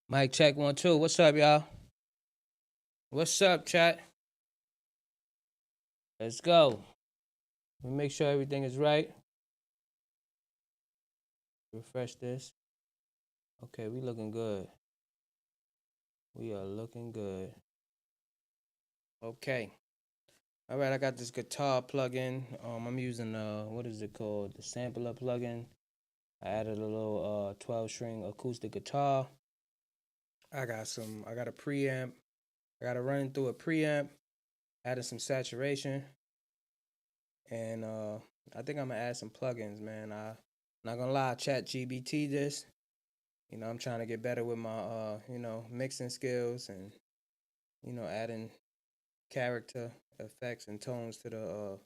Mic check 1 2. What's up, y'all? What's up, chat? Let's go. Let me make sure everything is right. Refresh this. Okay, we looking good. We are looking good. Okay. All right, I got this guitar plugin. I'm using what is it called? The sampler plugin. I added a little 12 string acoustic guitar. I got a preamp. I got to run through a preamp. Added some saturation. And I think I'm gonna add some plugins, man. I'm not gonna lie, Chat GBT this. I'm trying to get better with my mixing skills and adding character effects and tones to the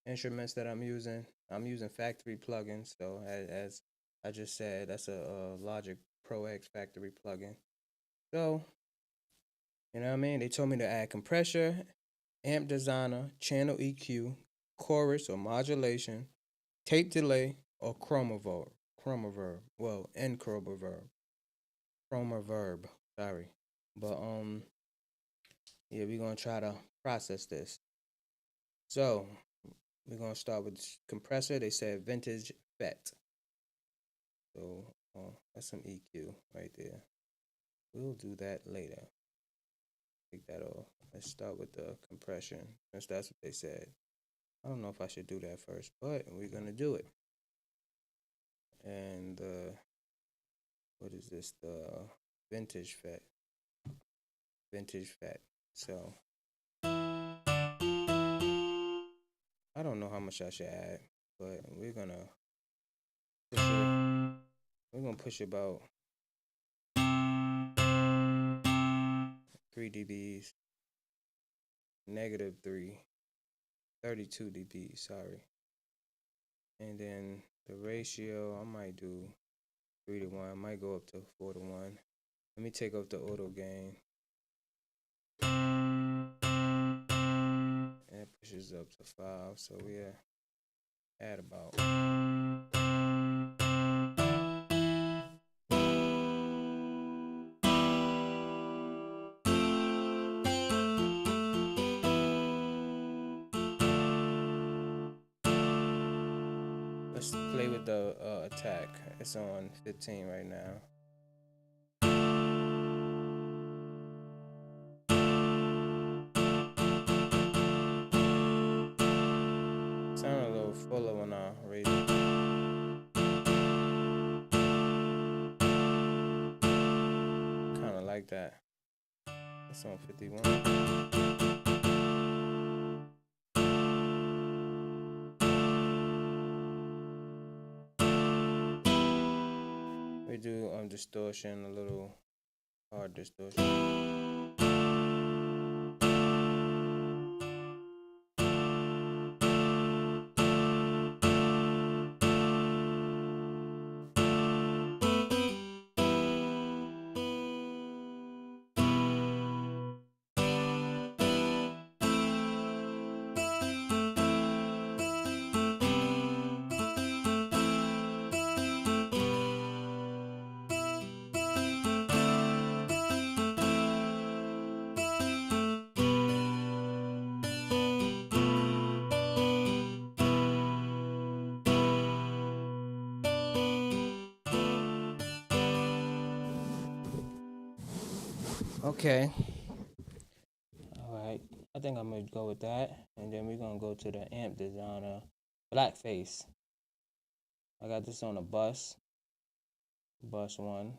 instruments that I'm using. I'm using factory plugins, so as I just said, that's a Logic Pro X factory plugin. So you know what I mean? They told me to add compressor, amp designer, channel EQ, chorus or modulation, tape delay, or chroma verb. Chroma verb. Well, and chroma verb. Chroma verb. Sorry. But yeah, we're gonna try to process this. So we're gonna start with compressor. They said vintage vet. So that's some EQ right there. We'll do that later. Take that off. Let's start with the compression, since that's what they said. I don't know if I should do that first, but we're gonna do it. And what is this? The vintage vet. Vintage fat. So I don't know how much I should add, but push it. We're gonna push about 3 dBs, -3, 32 dBs. Sorry, and then the ratio I might do 3 to 1. I might go up to 4 to 1. Let me take off the auto gain. And it pushes up to 5. So we at about. Let's play with the attack. It's on 15 right now. Sound a little fuller when I raise it. Kind of like that. It's on 51. We do distortion, a little hard distortion. Okay. All right. I think I'm gonna go with that, and then we're gonna go to the amp designer, Blackface. I got this on a bus 1.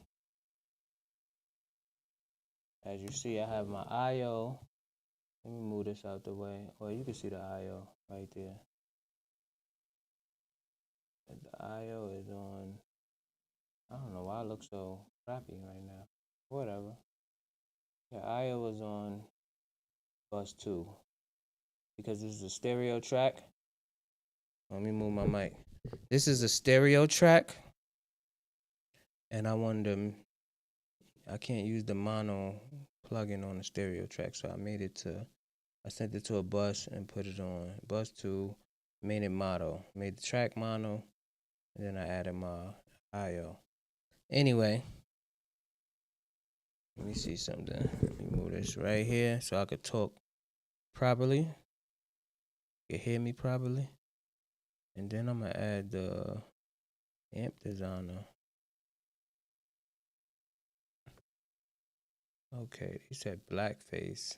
As you see, I have my IO. Let me move this out the way. Oh, you can see the IO right there. The IO is on. I don't know why it looks so crappy right now. Whatever. Yeah, IO is on bus 2 because this is a stereo track. Let me move my mic. This is a stereo track, and I can't use the mono plugin on the stereo track, so I sent it to a bus and put it on bus 2, made it mono, made the track mono, and then I added my IO. Anyway, Let me see something. Let me move this right here so I could talk properly. You can hear me properly. And then I'm gonna add the amp designer. Okay, he said blackface.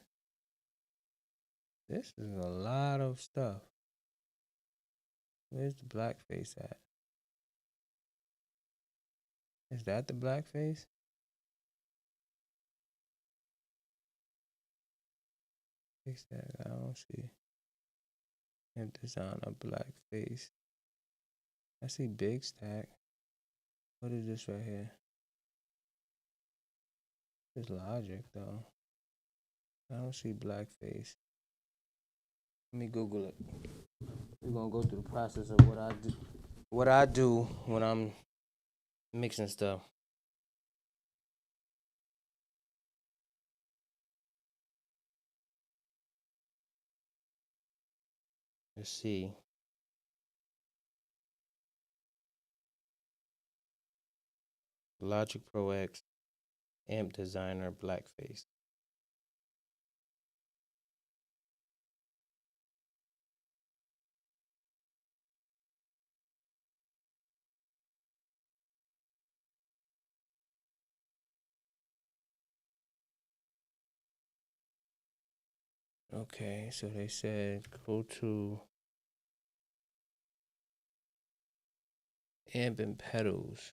This is a lot of stuff. Where's the blackface at? Is that the blackface? Fix that. I don't see. Amp designer blackface. I see big stack. What is this right here? This Logic though. I don't see blackface. Let me Google it. We're gonna go through the process of what I do. What I do when I'm mixing stuff. Let's see. Logic Pro X amp designer blackface. Okay, so they said go to amp and pedals.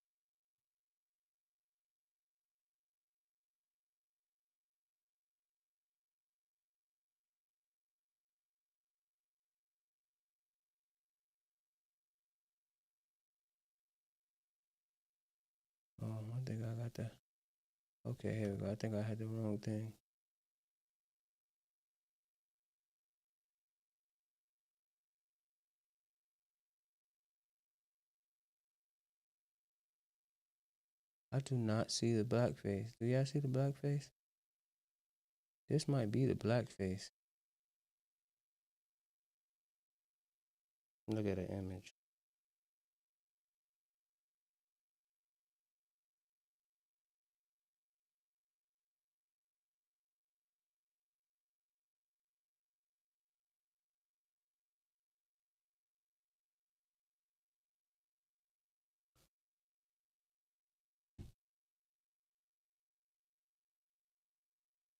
I think I got that. Okay, here we go. I think I had the wrong thing. I do not see the blackface. Do y'all see the blackface? This might be the blackface. Look at the image.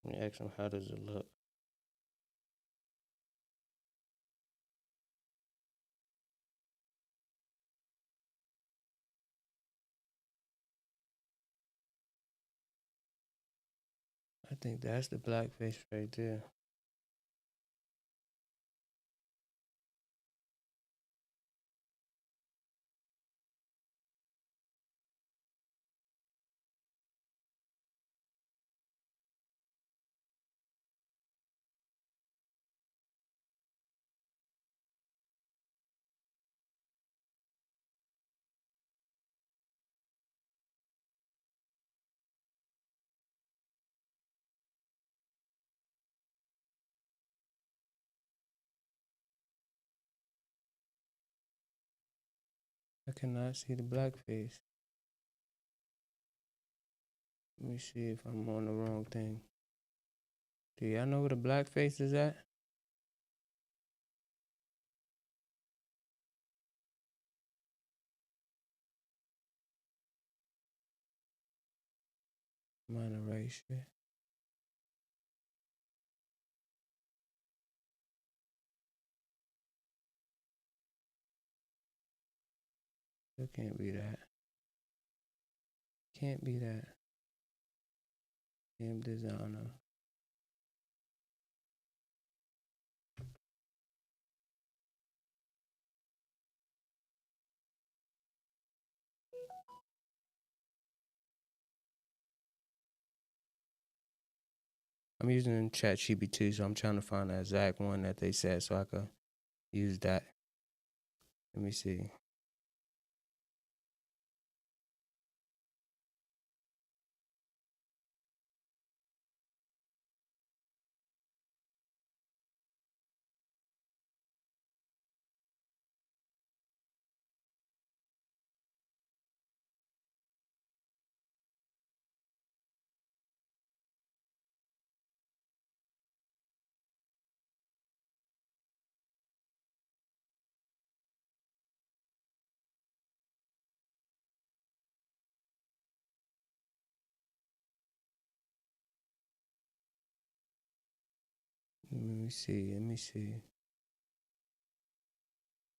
Let me ask him, how does it look? I think that's the blackface right there. I cannot see the blackface. Let me see if I'm on the wrong thing. Do y'all know where the blackface is at? I'm on the right shit. It can't be that. Can't be that. Amp designer. I'm using ChatGPT, so I'm trying to find the exact one that they said so I could use that. Let me see. Let me see.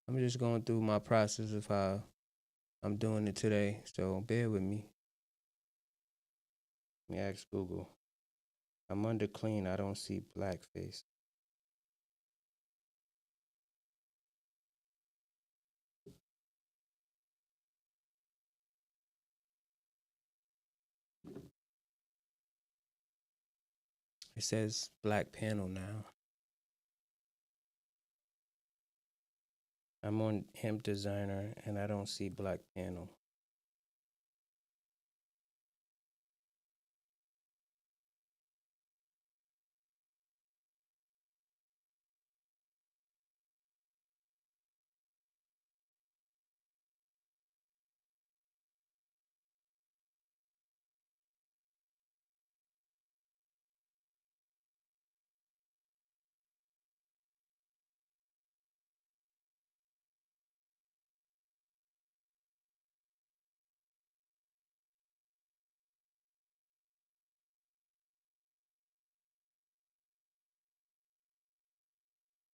I'm just going through my process of how I'm doing it today, so bear with me. Let me ask Google. I'm under clean. I don't see blackface. It says black panel now. I'm on Hemp Designer and I don't see black panel.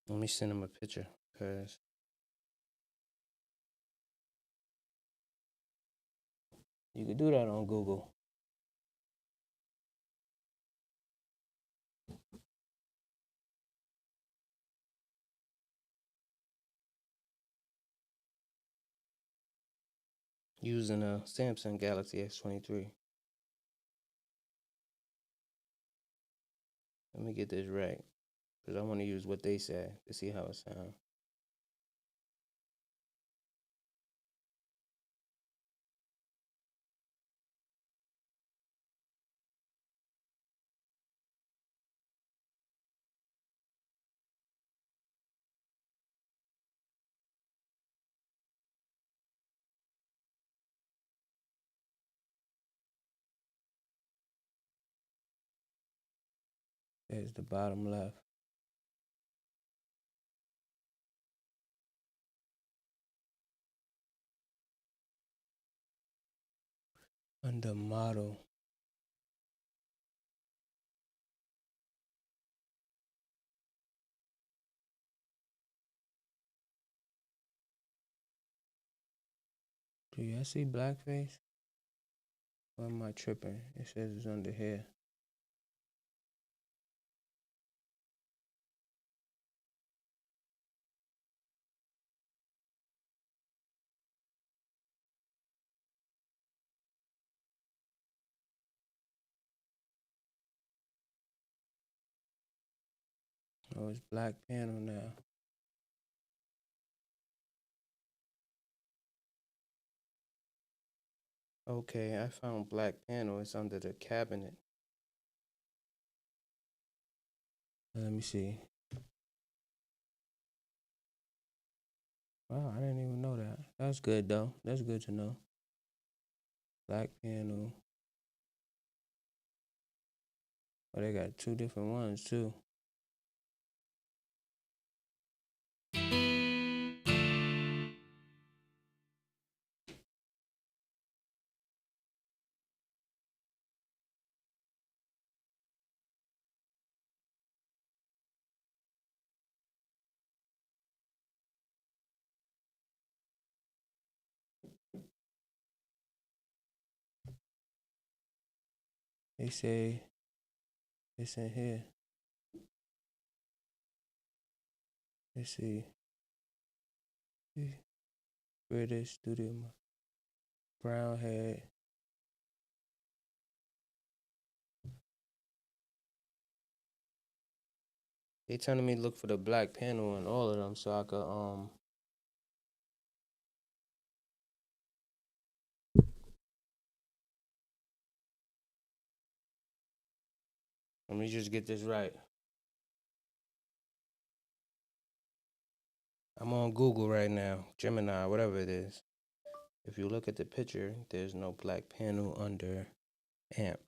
Let me send him a picture because you can do that on Google. Using a Samsung Galaxy S23. Let me get this right because I want to use what they said to see how it sounds. There's the bottom left. Under model. Do y'all see blackface? Or am I tripping? It says it's under here. Oh, it's black panel now. Okay, I found black panel. It's under the cabinet. Let me see. Wow, I didn't even know that. That's good though. That's good to know. Black panel. Oh, they got two different ones too. They say it's in here. Let's see. British Studio. Brown head. They telling me to look for the black panel in all of them so I could let me just get this right. I'm on Google right now, Gemini, whatever it is. If you look at the picture, there's no black panel under amp.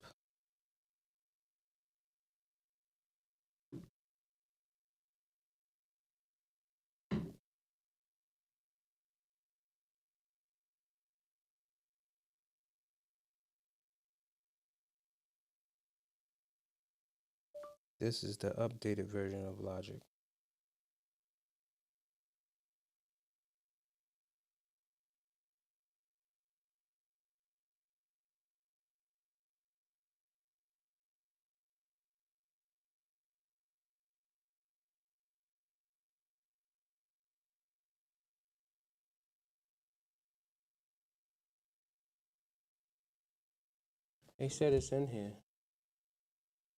This is the updated version of Logic. They said it's in here.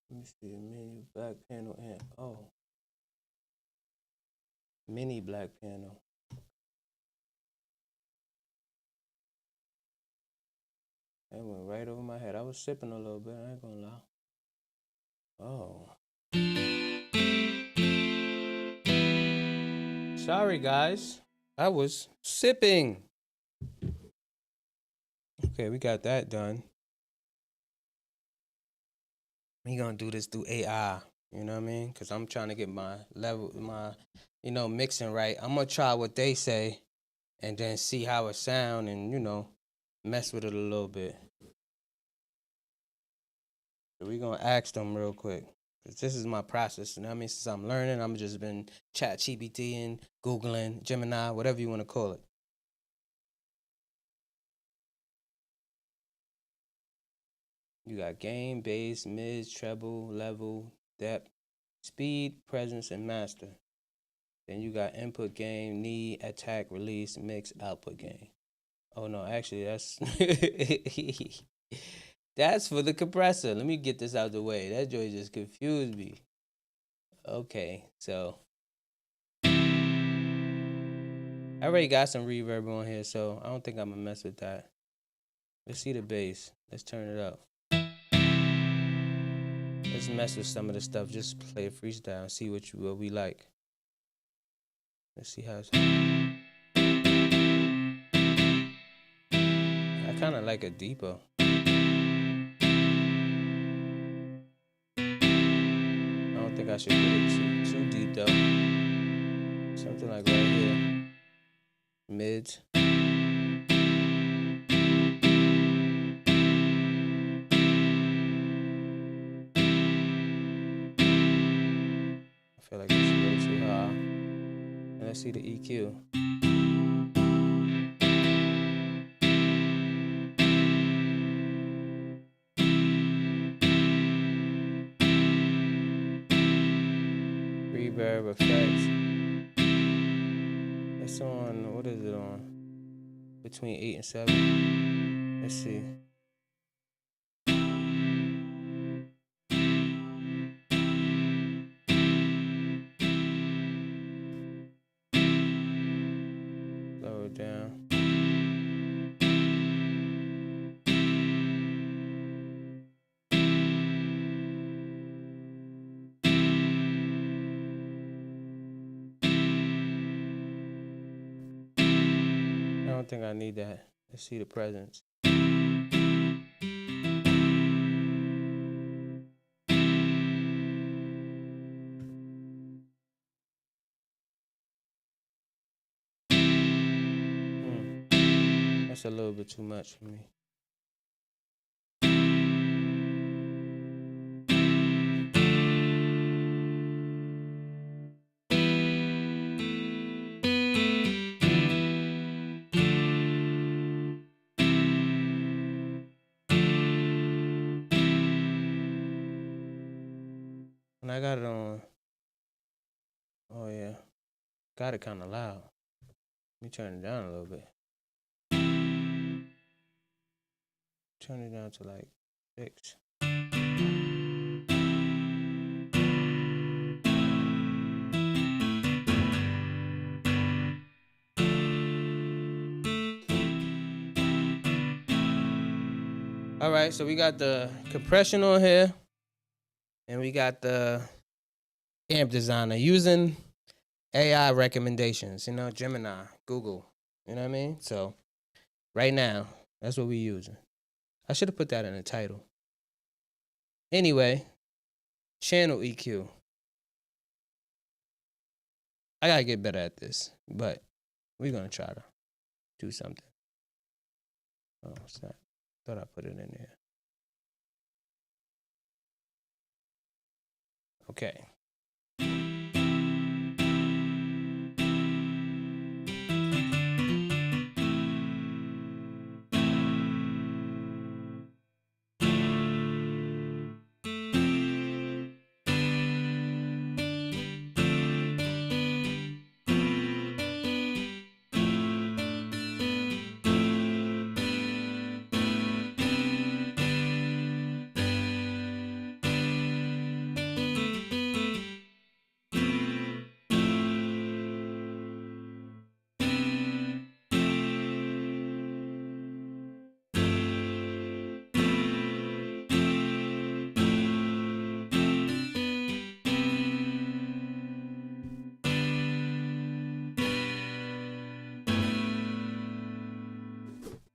Let me see. Menu black panel amp. Oh, mini black panel. That went right over my head. I was sipping a little bit. I ain't gonna lie. Oh. Sorry, guys. I was sipping. Okay, we got that done. We gonna do this through AI. You know what I mean? Cause I'm trying to get my level, mixing right. I'm gonna try what they say, and then see how it sound, and mess with it a little bit. So we gonna ask them real quick. Cause this is my process. You know what I mean? Since I'm learning, I'm just been chat GPT and Googling, Gemini, whatever you want to call it. You got gain, bass, mid, treble, level, depth, speed, presence, and master. Then you got input gain, need, attack, release, mix, output gain. Oh no, actually that's that's for the compressor. Let me get this out the way. That joy just confused me. Okay, so I already got some reverb on here, so I don't think I'm gonna mess with that. Let's see the bass. Let's turn it up. Let's mess with some of the stuff. Just play a freestyle and see what we like. Let's see how it's. I kind of like a deeper. I don't think I should put it too deep though. Something like right here. Mids. I feel like it's a little too high. And let's see the EQ. Reverb effects. It's on, what is it on? Between 8 and 7. Let's see. Lower it down. I don't think I need that. Let's see the presence. That's a little bit too much for me. When I got it on, oh yeah, got it kind of loud. Let me turn it down a little bit. Turn it down to like 6. All right, so we got the compression on here, and we got the amp designer using AI recommendations, Gemini, Google, you know what I mean? So right now, that's what we're using. I should have put that in the title. Anyway, channel EQ. I gotta get better at this, but we're gonna try to do something. Oh, what's that? Thought I put it in there. Okay.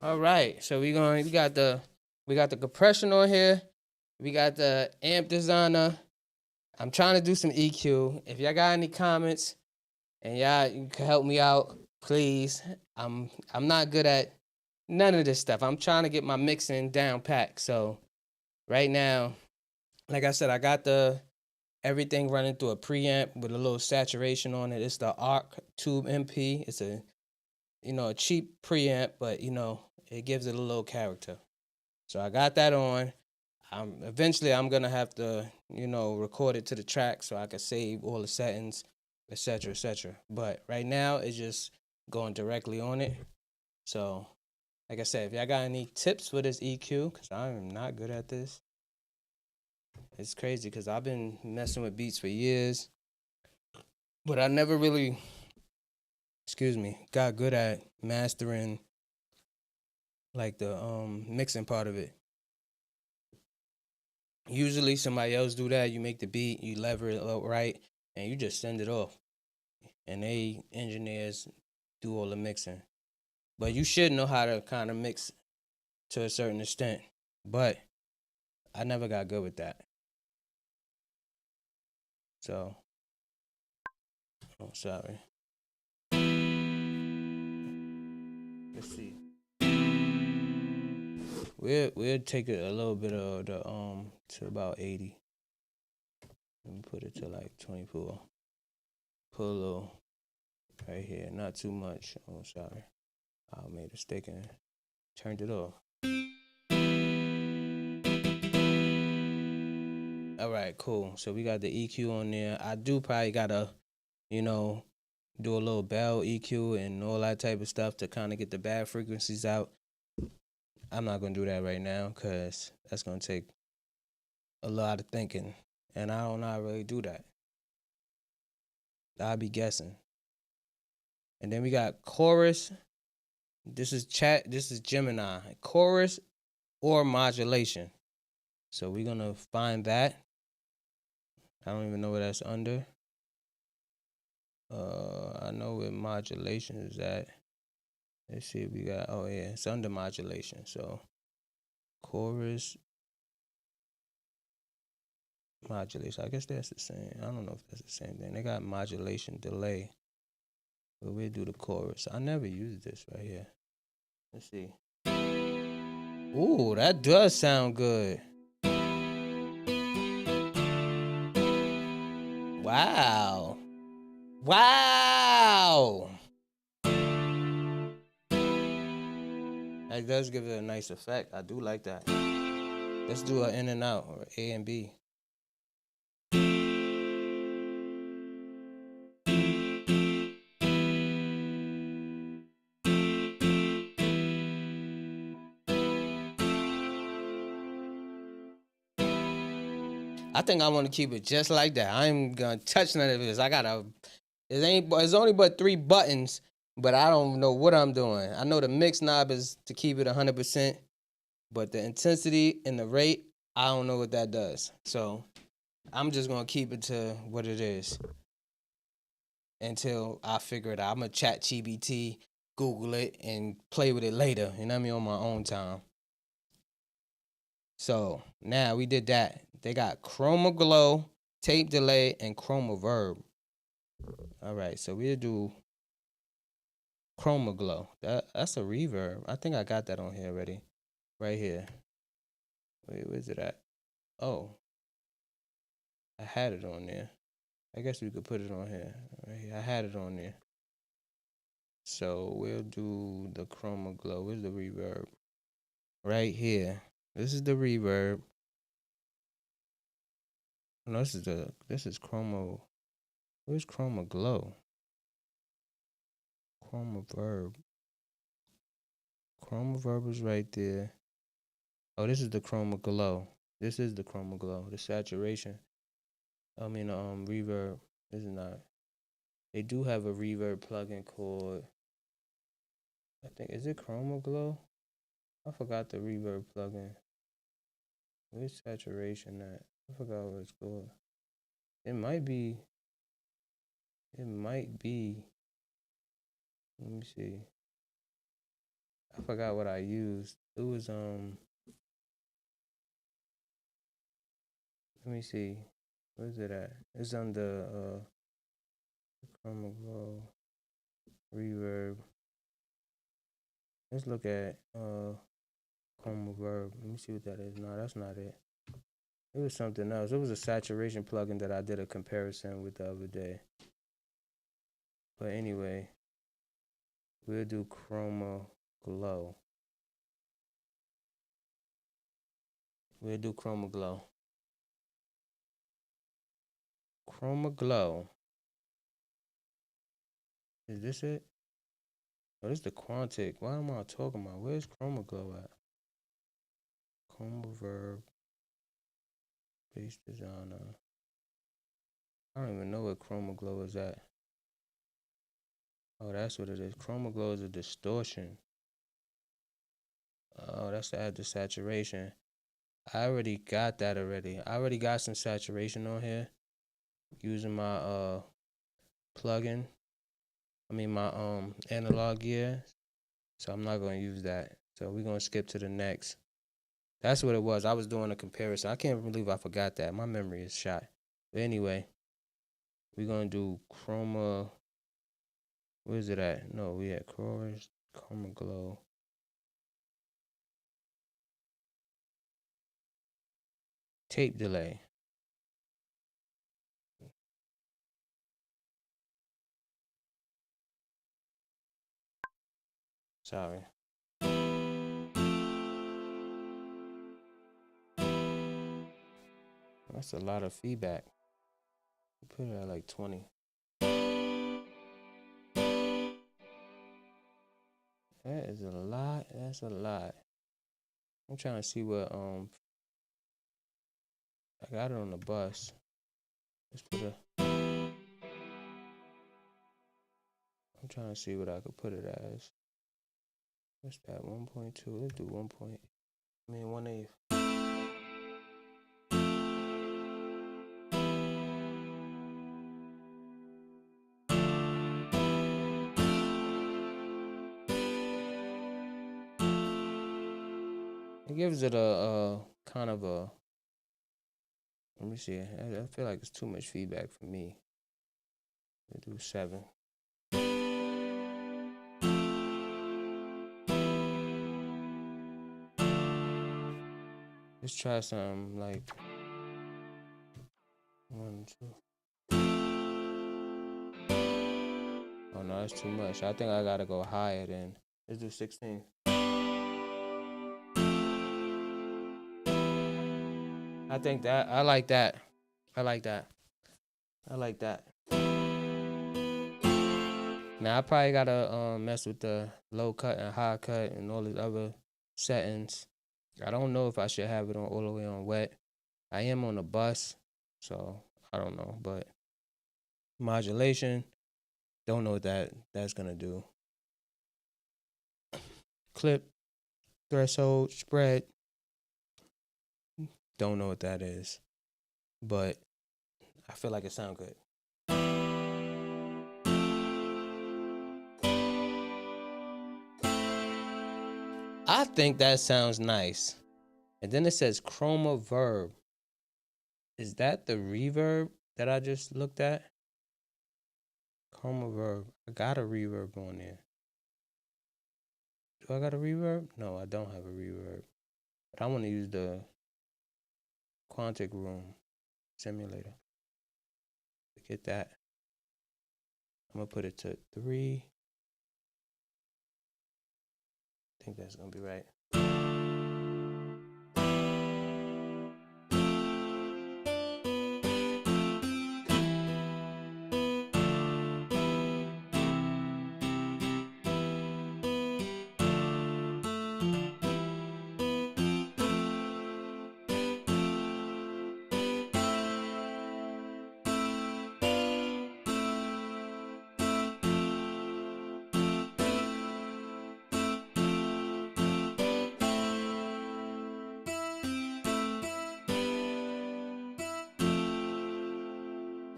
All right, so we got the compression on here. We got the amp designer. I'm trying to do some EQ. If y'all got any comments and y'all you can help me out, please. I'm not good at none of this stuff. I'm trying to get my mixing down packed. So right now, like I said, I got the everything running through a preamp with a little saturation on it. It's the ARC Tube MP. It's a a cheap preamp, but it gives it a little character. So I got that on. Eventually I'm gonna have to record it to the track so I can save all the settings, etc., etc. But right now it's just going directly on it. So like I said, if y'all got any tips for this EQ, because I am not good at this. It's crazy because I've been messing with beats for years, but I never really, got good at mastering like the mixing part of it. Usually somebody else do that. You make the beat, you lever it up right, and you just send it off. And they engineers do all the mixing. But you should know how to kind of mix to a certain extent. But I never got good with that. So, oh, sorry. Let's see. We'll take it a little bit of the to about 80. Let me put it to like 24. Put a little right here, not too much. Oh, sorry. I made a mistake and turned it off. All right, cool. So we got the EQ on there. I do probably gotta, do a little bell EQ and all that type of stuff to kind of get the bad frequencies out. I'm not gonna do that right now because that's gonna take a lot of thinking, and I don't know how to really do that. I'll be guessing. And then we got chorus. This is chat. This is Gemini. Chorus or modulation. So we're gonna find that. I don't even know what that's under. I know where modulation is at. Let's see if we got. Oh yeah, it's under modulation. So chorus modulation. I guess that's the same. I don't know if that's the same thing. They got modulation delay. But we'll do the chorus. I never used this right here. Let's see. Ooh, that does sound good. Wow. Wow. That does give it a nice effect. I do like that. Let's do an in and out or A and B. I think I want to keep it just like that. I ain't gonna touch none of this. It's only but 3 buttons, but I don't know what I'm doing. I know the mix knob is to keep it 100%, but the intensity and the rate, I don't know what that does. So I'm just gonna keep it to what it is until I figure it out. I'm gonna chat GBT, Google it, and play with it later. You know what I mean, on my own time. So now we did that. They got Chroma Glow, Tape Delay, and Chroma Verb. All right, so we'll do Chroma Glow. That's a reverb. I think I got that on here already. Right here. Wait, where's it at? Oh. I had it on there. I guess we could put it on here. Right here. I had it on there. So we'll do the chroma glow. Where's the reverb? Right here. This is the reverb. No, this is chroma. Where's chroma glow? Chroma verb. Chroma verb is right there. Oh, this is the chroma glow. This is the chroma glow. The saturation. I mean, reverb. This is not. They do have a reverb plugin called, I think, is it chroma glow? I forgot the reverb plugin. Where's saturation at? I forgot what it's called. It might be. Let me see. I forgot what I used. It was let me see. Where's it at? It's on the chroma glow reverb. Let's look at chroma verb. Let me see what that is. No, that's not it. It was something else. It was a saturation plugin that I did a comparison with the other day. But anyway, we'll do chroma glow. We'll do chroma glow. Chroma glow. Is this it? Oh, this is the Quantic. Why am I talking about? Where's chroma glow at? Chroma verb. Base designer. I don't even know what chroma glow is at. Oh, that's what it is. Chroma glow is a distortion. Oh, that's to add the saturation. I already got that already. I already got some saturation on here using my plugin. I mean my analog gear. So I'm not gonna use that. So we're gonna skip to the next. That's what it was. I was doing a comparison. I can't believe I forgot that. My memory is shot. But anyway, we're gonna do chroma. Where's it at? No, we at chorus, chroma glow. Tape delay. Sorry. That's a lot of feedback. Put it at like 20. That is a lot. That's a lot. I'm trying to see what I got it on the bus. Let's put a. I'm trying to see what I could put it as. What's that? 1.2. Let's do 1/8. It gives it a kind of a. Let me see. I feel like it's too much feedback for me. Let's do 7. Let's try something like 1, 2. Oh no, that's too much. I think I gotta go higher then. Let's do 16. I think that I like that. I like that. I like that. Now I probably gotta mess with the low cut and high cut and all these other settings. I don't know if I should have it on all the way on wet. I am on the bus, so I don't know. But modulation, don't know what that's gonna do. Clip, threshold, spread, don't know what that is. But I feel like it sounds good. I think that sounds nice. And then it says chroma verb. Is that the reverb that I just looked at? Chroma verb. I got a reverb on there. Do I got a reverb? No, I don't have a reverb. But I want to use the Quantic Room simulator. Get that. I'm gonna put it to 3. I think that's gonna be right.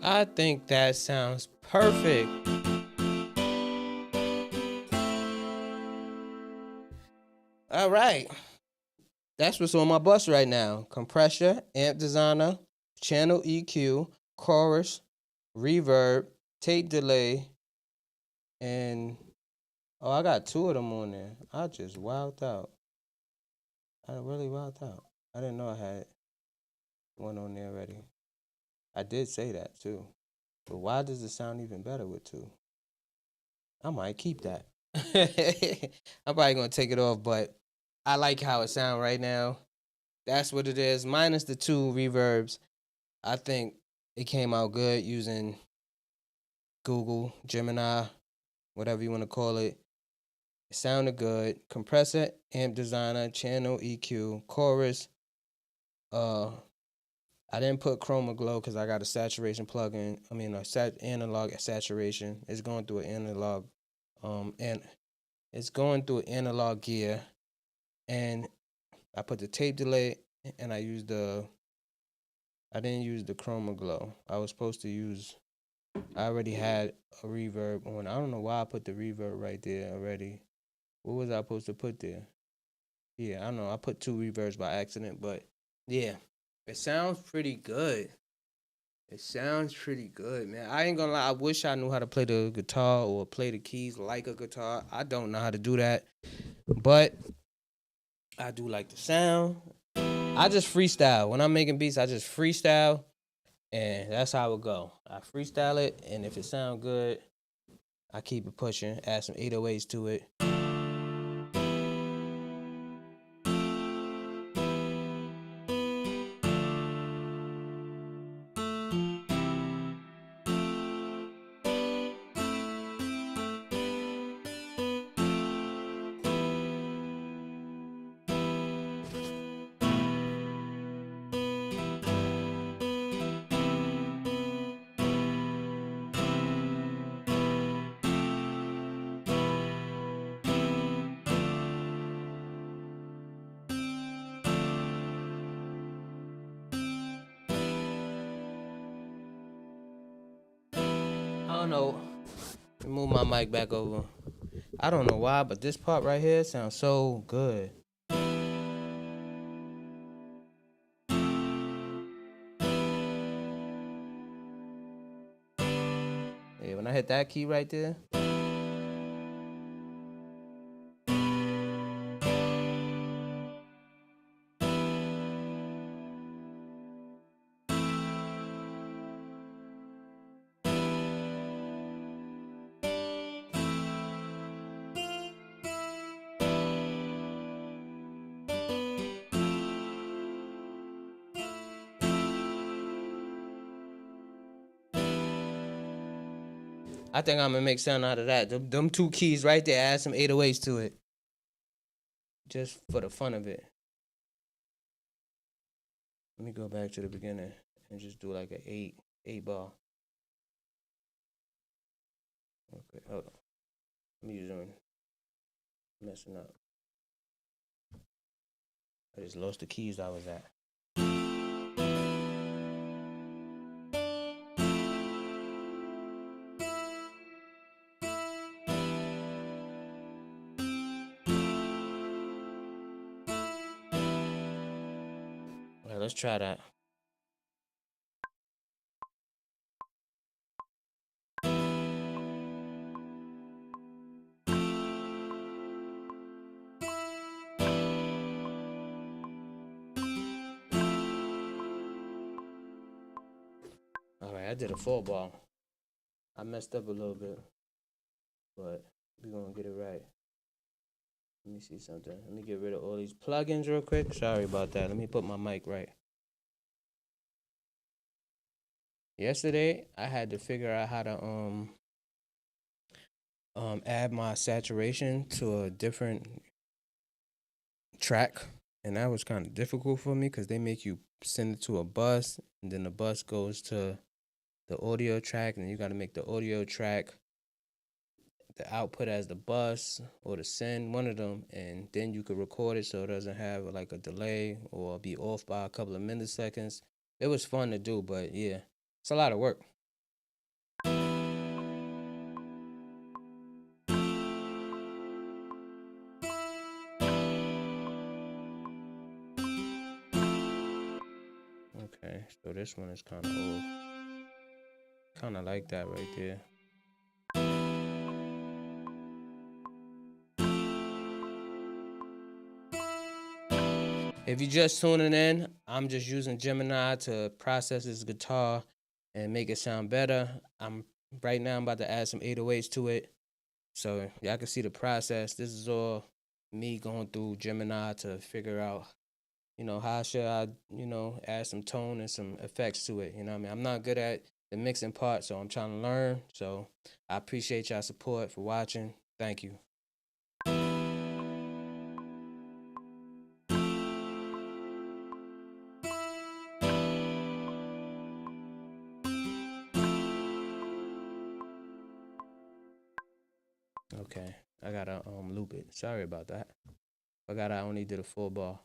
I think that sounds perfect. All right. That's what's on my bus right now. Compressor, amp designer, channel EQ, chorus, reverb, tape delay, and oh, I got 2 of them on there. I just wowed out. I really wowed out. I didn't know I had one on there already. I did say that too. But why does it sound even better with 2? I might keep that. I'm probably gonna take it off, but I like how it sounds right now. That's what it is. Minus the 2 reverbs. I think it came out good using Google, Gemini, whatever you want to call it. It sounded good. Compressor, amp designer, channel EQ, chorus. I didn't put Chroma Glow because I got a saturation plugin. I mean, analog saturation. It's going through an analog, and it's going through an analog gear. And I put the tape delay, and I didn't use the Chroma Glow. I was supposed to use. I already had a reverb on. I don't know why I put the reverb right there already. What was I supposed to put there? Yeah, I don't know. I put 2 reverbs by accident, but yeah, it sounds pretty good. It sounds pretty good, man. I ain't gonna lie. I wish I knew how to play the guitar or play the keys like a guitar. I don't know how to do that, but I do like the sound. I just freestyle. When I'm making beats, I just freestyle, and that's how it go. I freestyle it, and if it sound good, I keep it pushing. Add some 808s to it. I don't know. Move my mic back over. I don't know why, but this part right here sounds so good. Yeah, when I hit that key right there. I think I'm gonna make something out of that. Them 2 keys right there, add some 808s to it. Just for the fun of it. Let me go back to the beginning and just do like an 8 bar. Okay, hold on. I'm messing up. I just lost the keys I was at. All right, let's try that. All right, I did a full ball. I messed up a little bit, but we're gonna get it right. Let me see something. Let me get rid of all these plugins real quick. Sorry about that. Let me put my mic right. Yesterday, I had to figure out how to add my saturation to a different track, and that was kind of difficult for me because they make you send it to a bus, and then the bus goes to the audio track, and you got to make the audio track the output as the bus or the send, one of them, and then you could record it so it doesn't have like a delay or be off by a couple of milliseconds. It was fun to do, but yeah, it's a lot of work. Okay, so this one is kind of old. Kind of like that right there. If you're just tuning in, I'm just using Gemini to process this guitar and make it sound better. Right now I'm about to add some 808s to it. So y'all can see the process. This is all me going through Gemini to figure out, how should I, add some tone and some effects to it. You know what I mean? I'm not good at the mixing part, so I'm trying to learn. So I appreciate y'all support for watching. Thank you. Okay, I gotta loop it. Sorry about that. I only did a full ball.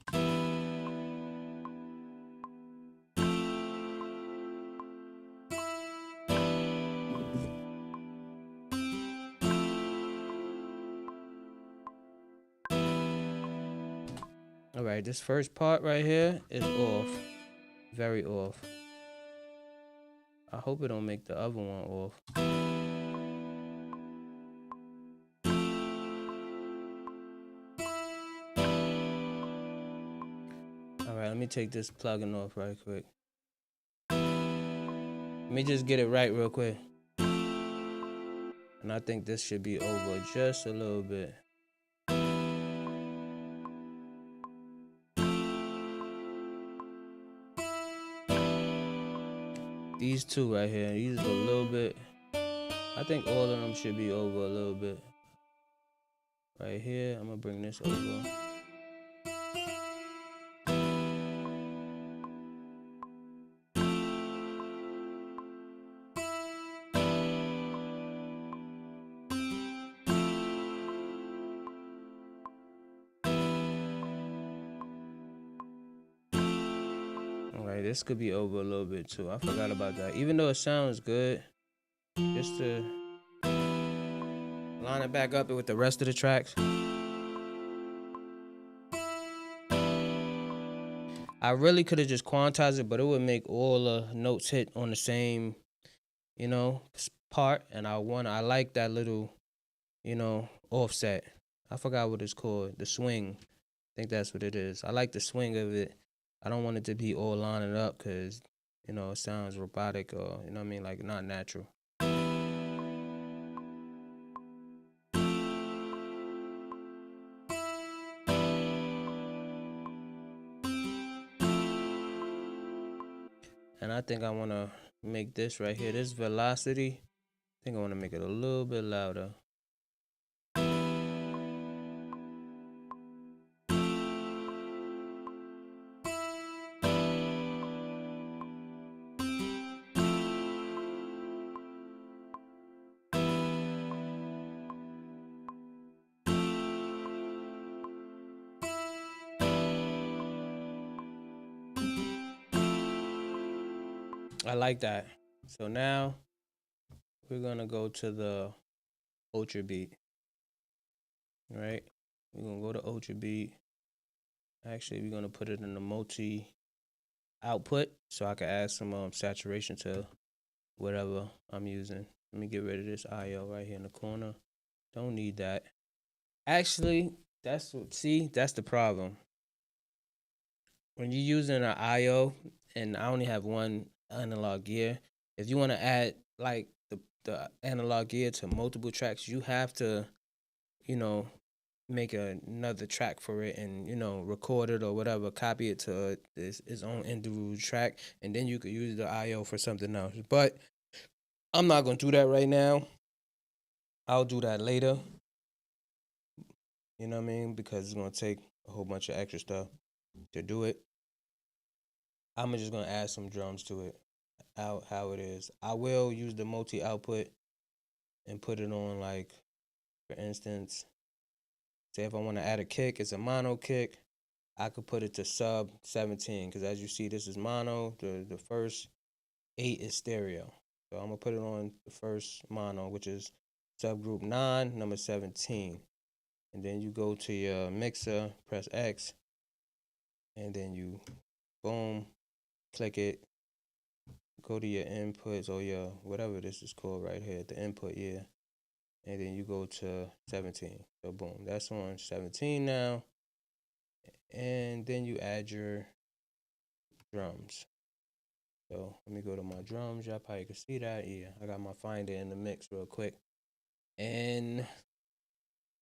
All right, this first part right here is off, very off. I hope it don't make the other one off. All right, let me take this plugin off right quick. Let me just get it right real quick. And I think this should be over just a little bit. These two right here, these are a little bit. I think all of them should be over a little bit. Right here, I'm gonna bring this over. Alright, this could be over a little bit too. I forgot about that. Even though it sounds good, just to line it back up with the rest of the tracks. I really could have just quantized it, but it would make all the notes hit on the same, part. And I like that little, offset. I forgot what it's called. The swing. I think that's what it is. I like the swing of it. I don't want it to be all lining up because, it sounds robotic or, like not natural. And I think I want to make this right here, this velocity, I think I want to make it a little bit louder. I like that. So now we're gonna go to the Ultra Beat. Right? We're gonna go to Ultra Beat. Actually, we're gonna put it in the multi output so I can add some saturation to whatever I'm using. Let me get rid of this IO right here in the corner. Don't need that. Actually, that's the problem. When you're using an IO and I only have one analog gear, if you want to add like the analog gear to multiple tracks, you have to, you know, make another track for it and, you know, record it or whatever, copy it to its own individual track, and then you could use the IO for something else. But I'm not gonna do that right now. I'll do that later. You know what I mean? Because it's gonna take a whole bunch of extra stuff to do it. I'm just gonna add some drums to it. How it is. I will use the multi output and put it on, like, for instance, say if I want to add a kick, it's a mono kick. I could put it to sub 17 because as you see, this is mono. The first 8 is stereo. So I'm gonna put it on the first mono, which is subgroup 9, number 17. And then you go to your mixer, press X, and then you boom, click it, go to your inputs or your whatever this is called right here, the input, yeah. And then you go to 17. So boom, that's on 17 now. And then you add your drums. So let me go to my drums. Y'all probably can see that. Yeah, I got my Finder in the mix real quick. And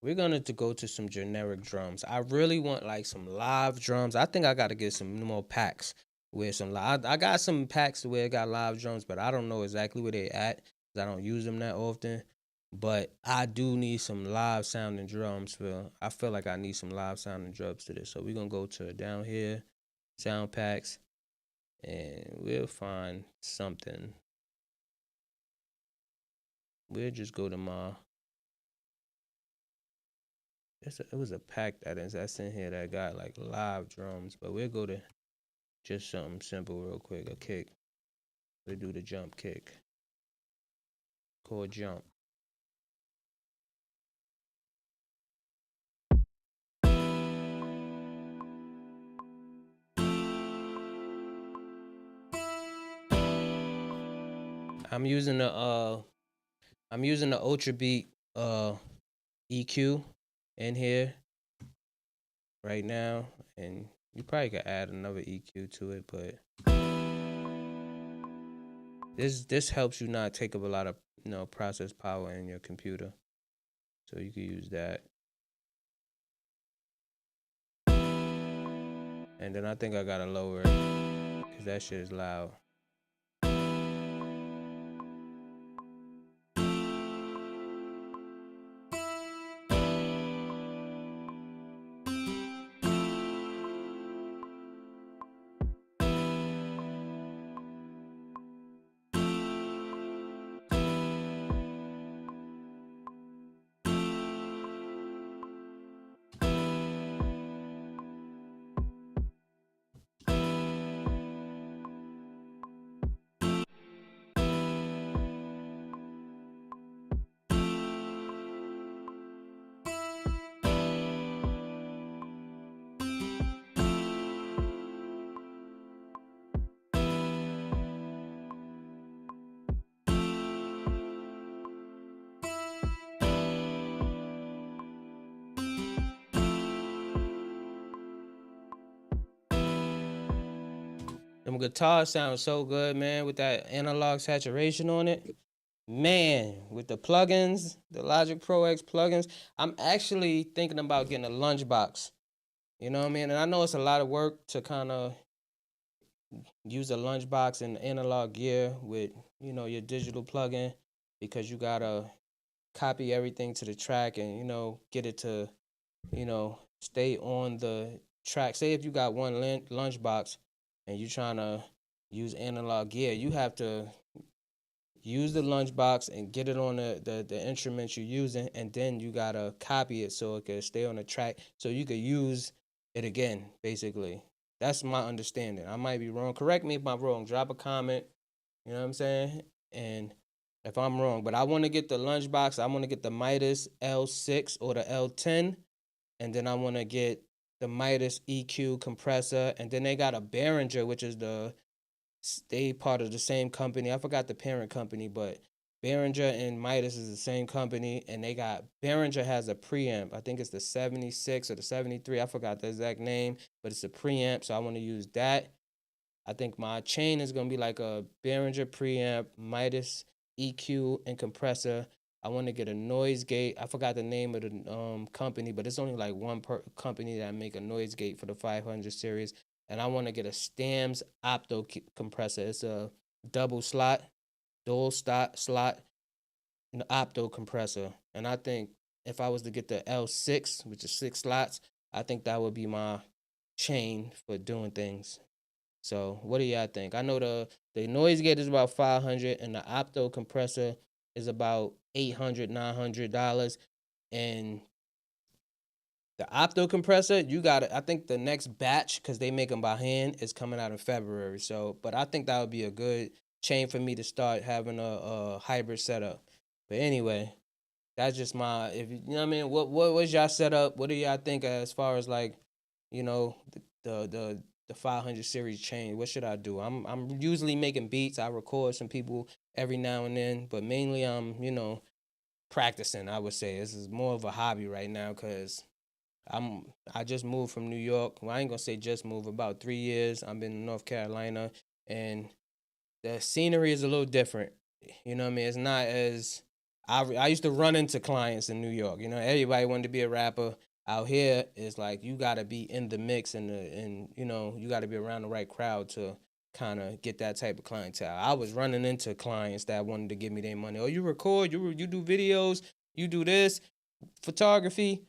we're gonna go to some generic drums. I really want like some live drums. I think I gotta get some more packs with some live. I got some packs where it got live drums, but I don't know exactly where they at because I don't use them that often. But I do need some live sounding drums. I feel like I need some live sounding drums to this. So we're gonna go to down here, sound packs, and we'll find something. We'll just go to my. It was a pack that's in here that got like live drums, but we'll go to just something simple real quick. A kick. We'll do the jump kick. Called jump. I'm using the Ultra Beat EQ in here right now, and you probably could add another EQ to it, but this helps you not take up a lot of process power in your computer, so you can use that. And then I think I gotta lower it because that shit is loud. Them guitars sound so good, man, with that analog saturation on it. Man, with the plugins, the Logic Pro X plugins, I'm actually thinking about getting a lunchbox. You know what I mean? And I know it's a lot of work to kind of use a lunchbox and analog gear with, your digital plugin because you gotta copy everything to the track and, get it to, stay on the track. Say if you got one lunchbox and you're trying to use analog gear, you have to use the lunchbox and get it on the instruments you're using, and then you gotta copy it so it can stay on the track so you could use it again, basically. That's my understanding. I might be wrong. Correct me if I'm wrong. Drop a comment. You know what I'm saying? And if I'm wrong, but I want to get the lunchbox. I want to get the Midas L6 or the L10, and then I want to get the Midas EQ compressor, and then they got a Behringer, which is they part of the same company. I forgot the parent company, but Behringer and Midas is the same company, and Behringer has a preamp. I think it's the 76 or the 73. I forgot the exact name, but it's a preamp, so I want to use that. I think my chain is gonna be like a Behringer preamp, Midas EQ and compressor. I want to get a noise gate. I forgot the name of the company, but it's only like one company that make a noise gate for the 500 series. And I want to get a Stams opto compressor. It's a double slot, dual slot, an opto compressor. And I think if I was to get the L6, which is 6 slots, I think that would be my chain for doing things. So what do y'all think? I know the noise gate is about 500 and the opto compressor is about $800-$900. And the opto compressor, you got it. I think the next batch, because they make them by hand, is coming out in February. So, but I think that would be a good chain for me to start having a hybrid setup. But anyway, that's just my, if you know what I mean. What was y'all setup? What do y'all think as far as like, you know, the 500 series chain? What should I do? I'm usually making beats. I record some people every now and then, but mainly I'm practicing. I would say this is more of a hobby right now because I just moved from New York. Well, I ain't gonna say just moved. About 3 years. I've been in North Carolina, and the scenery is a little different. You know what I mean? It's not as I used to run into clients in New York. You know, everybody wanted to be a rapper. Out here, it's like you gotta be in the mix and you gotta be around the right crowd to kind of get that type of clientele. I was running into clients that wanted to give me their money. Oh, you record, you do videos, you do this, photography.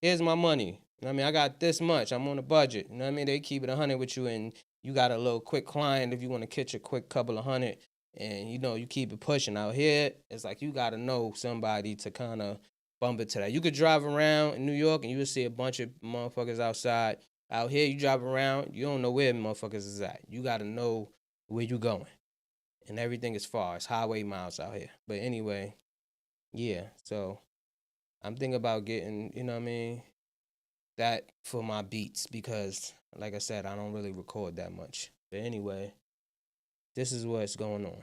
Here's my money. You know what I mean? I got this much. I'm on a budget. You know what I mean? They keep it 100 with you, and you got a little quick client if you want to catch a quick couple of hundred, and you keep it pushing. Out here, it's like you got to know somebody to kind of bump into that. You could drive around in New York and you will see a bunch of motherfuckers outside. Out here, you drive around, you don't know where motherfuckers is at. You got to know where you going, and everything is far. It's highway miles out here. But anyway, yeah. So I'm thinking about getting, you know what I mean, that for my beats because, like I said, I don't really record that much. But anyway, this is what's going on.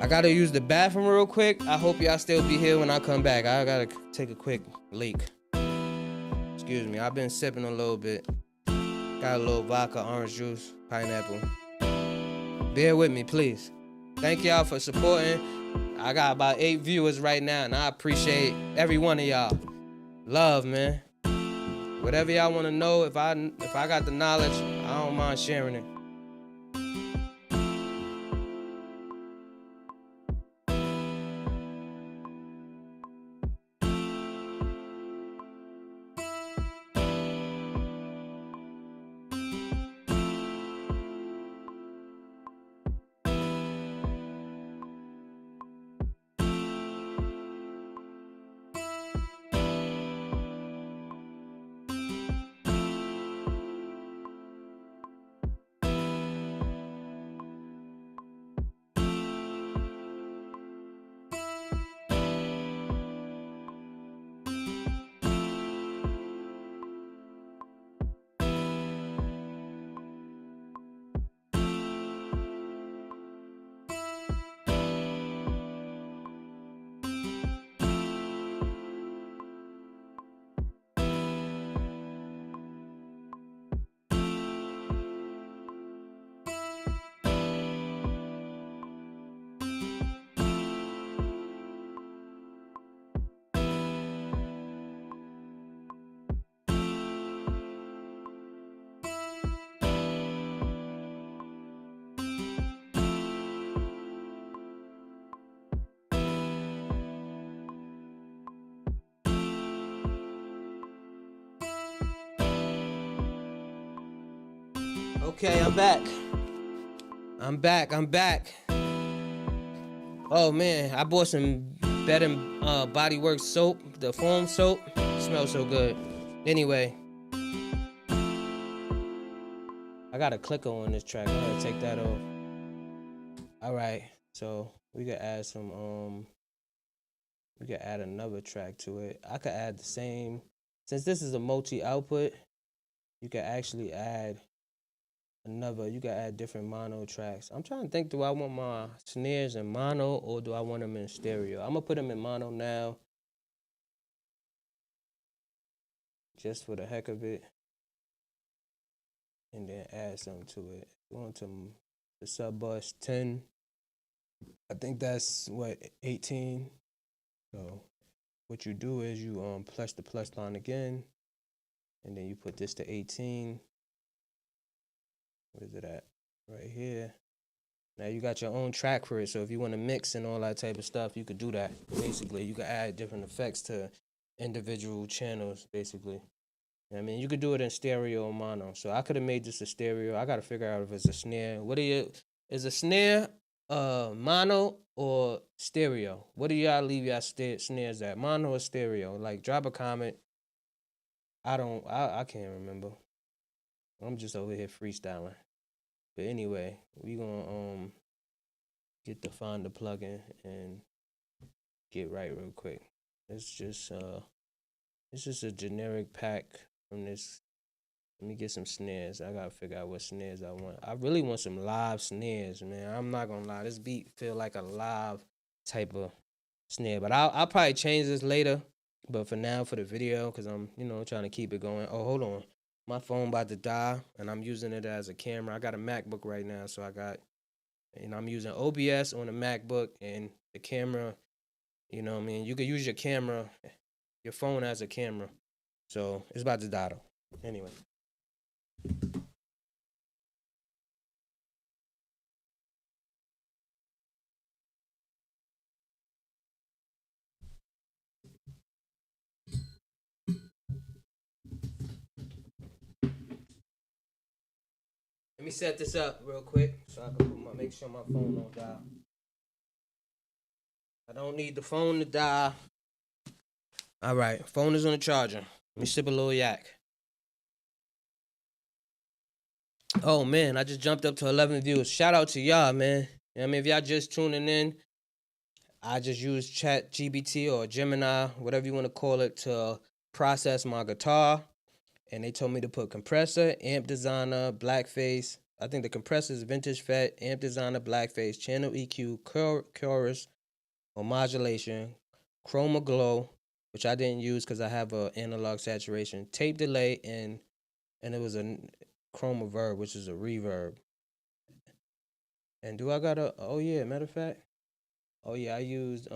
I gotta use the bathroom real quick. I hope y'all still be here when I come back. I gotta take a quick leak. Excuse me, I've been sipping a little bit. Got a little vodka, orange juice, pineapple. Bear with me, please. Thank y'all for supporting. I got about 8 viewers right now, and I appreciate every one of y'all. Love, man. Whatever y'all want to know, if I got the knowledge, I don't mind sharing it. Okay, I'm back. I'm back. Oh man, I bought some Bath and Body Works soap, the foam soap. It smells so good. Anyway, I got a clicker on this track. I'm gonna take that off. All right, so we could add some. We could add another track to it. I could add the same. Since this is a multi-output, you could actually add you can add different mono tracks. I'm trying to think, do I want my snares in mono or do I want them in stereo? I'm gonna put them in mono now. just for the heck of it, and then add something to it. Going to the sub bus 10. I think that's what 18. So what you do is you press the plus line again, and then you put this to 18. Where's it at? Right here. Now you got your own track for it, so if you want to mix and all that type of stuff, you could do that. Basically, you could add different effects to individual channels. Basically, I mean, you could do it in stereo or mono. So I could have made this a stereo. I gotta figure out if it's a snare. Is a snare mono or stereo? What do y'all leave y'all snares at? Mono or stereo? Like, drop a comment. I can't remember. I'm just over here freestyling. But anyway, we gonna get to find the plugin and get right real quick. It's just a generic pack from this. Let me get some snares. I gotta figure out what snares I want. I really want some live snares, man. I'm not gonna lie. This beat feel like a live type of snare. But I'll probably change this later. But for now, for the video, because I'm, trying to keep it going. Oh, hold on. My phone about to die, and I'm using it as a camera. I got a MacBook right now, so I'm using OBS on the MacBook, and the camera, you know what I mean? You could use your camera, your phone as a camera. So it's about to die, though. Anyway. Let me set this up real quick so I can make sure my phone don't die. I don't need the phone to die. All right, phone is on the charger. Let me sip a little yak. Oh man, I just jumped up to 11 views. Shout out to y'all, man. I mean, if y'all just tuning in, I just use ChatGPT or Gemini, whatever you want to call it, to process my guitar. And they told me to put compressor, amp designer, blackface. I think the compressor is vintage fet, amp designer, blackface, channel EQ, chorus or modulation, chroma glow, which I didn't use because I have a analog saturation, tape delay, and it was a chroma verb, which is a reverb. And do I got a? Oh yeah, matter of fact. Oh yeah, I used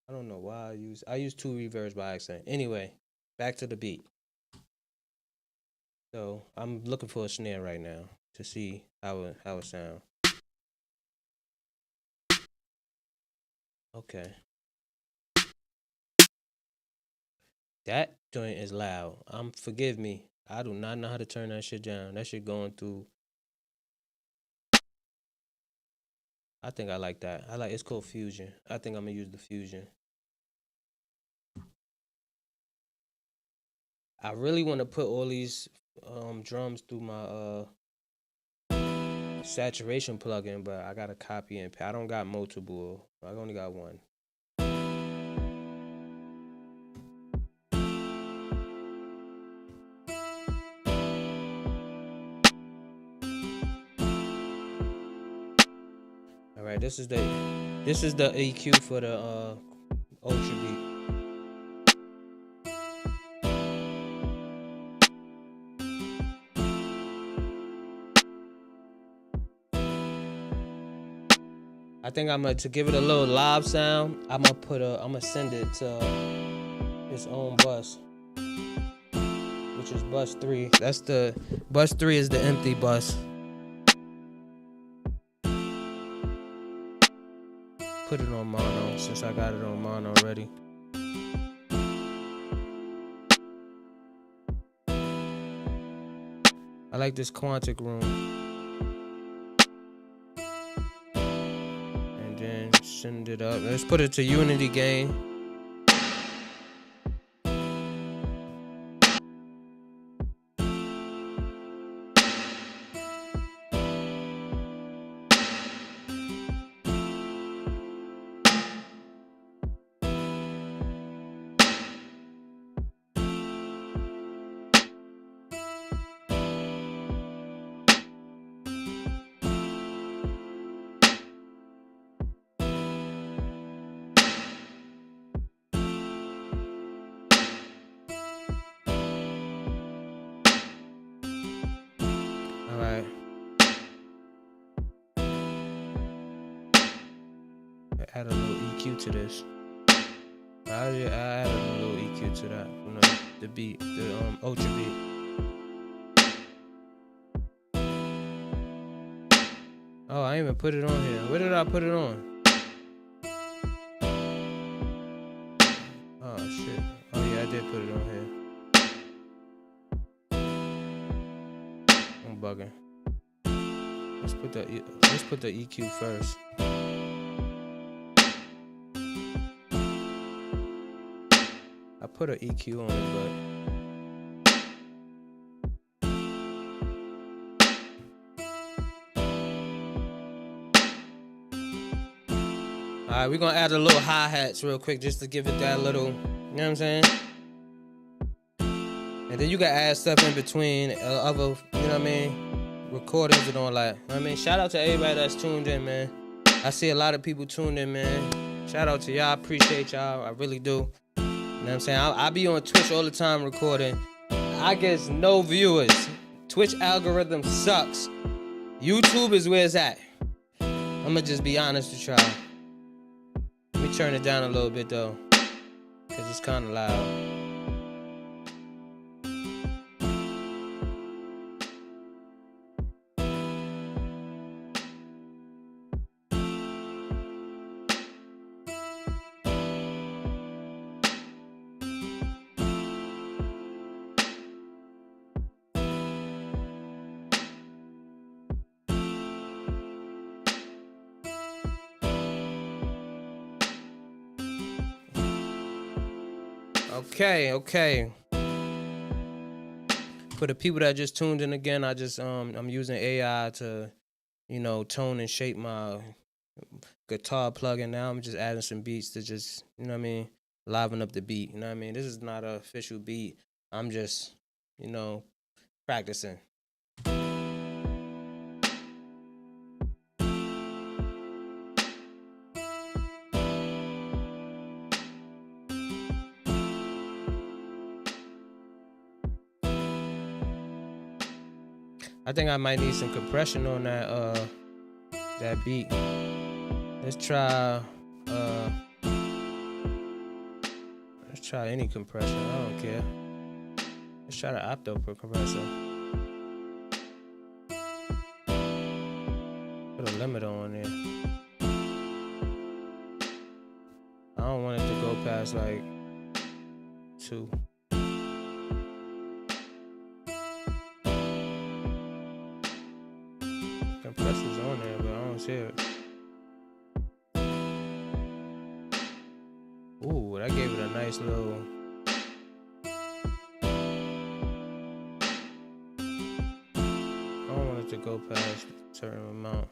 I don't know why I used two reverbs by accident. Anyway, back to the beat. So I'm looking for a snare right now to see how it sounds. Okay. That joint is loud. Forgive me. I do not know how to turn that shit down. That shit going through. I think I like that. It's called Fusion. I think I'm gonna use the Fusion. I really want to put all these drums through my saturation plugin, but I gotta copy and paste. I don't got multiple. I only got one. All right, this is the EQ for the Ultra Beat. I think to give it a little live sound, I'm gonna send it to its own bus, which is bus 3. Bus 3 is the empty bus. Put it on mono since I got it on mono already. I like this Quantic room. And then send it up. Let's put it to Unity gain. Add a little EQ to this. I added a little EQ to that. You know, the beat, the Ultra beat. Oh, I ain't even put it on here. Where did I put it on? Oh shit. Oh yeah, I did put it on here. I'm bugging. Let's put the EQ first. I put an EQ on it, but alright, we're gonna add a little hi-hats real quick just to give it that little, you know what I'm saying? And then you can add stuff in between other, you know what I mean, recordings and all that. You know what I mean, shout out to everybody that's tuned in, man. I see a lot of people tuned in, man. Shout out to y'all, I appreciate y'all, I really do. You know what I'm saying? I be on Twitch all the time recording. I guess no viewers. Twitch algorithm sucks. YouTube is where it's at. I'ma just be honest with y'all. Let me turn it down a little bit though, cause it's kinda loud. Okay. For the people that just tuned in again, I'm using AI to, you know, tone and shape my guitar plugin. Now I'm just adding some beats to just, you know what I mean, liven up the beat. You know what I mean? This is not an official beat. I'm just, you know, practicing. I think I might need some compression on that beat. Let's try any compression. I don't care. Let's try the Opto compressor. Put a limiter on there. I don't want it to go past like 2. Compressor's on there, but I don't see it. Ooh, that gave it a nice little. I don't want it to go past a certain amount.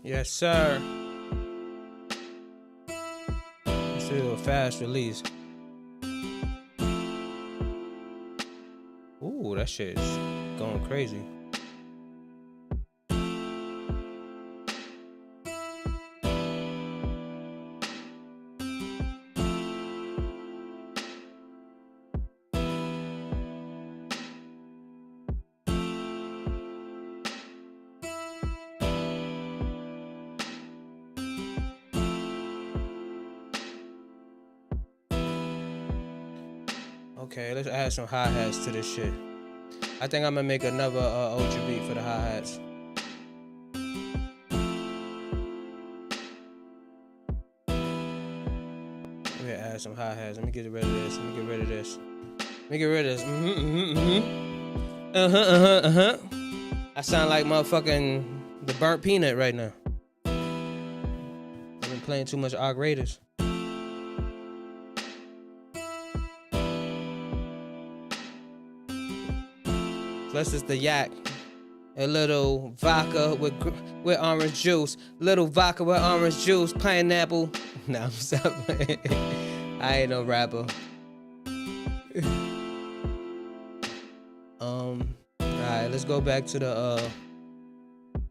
Yes, sir. Let's do a fast release. Ooh, that shit is going crazy. Okay, let's add some hi-hats to this shit. I think I'm gonna make another Ultra beat for the hi-hats. Let me add some hi-hats. Let me get rid of this. Let me get rid of this. Let me get rid of this. I sound like motherfucking the burnt peanut right now. I've been playing too much Arc Raiders. That's just the yak. A little vodka with orange juice. Little vodka with orange juice. Pineapple. Nah, I'm stopping. I ain't no rapper. Alright, let's go back to the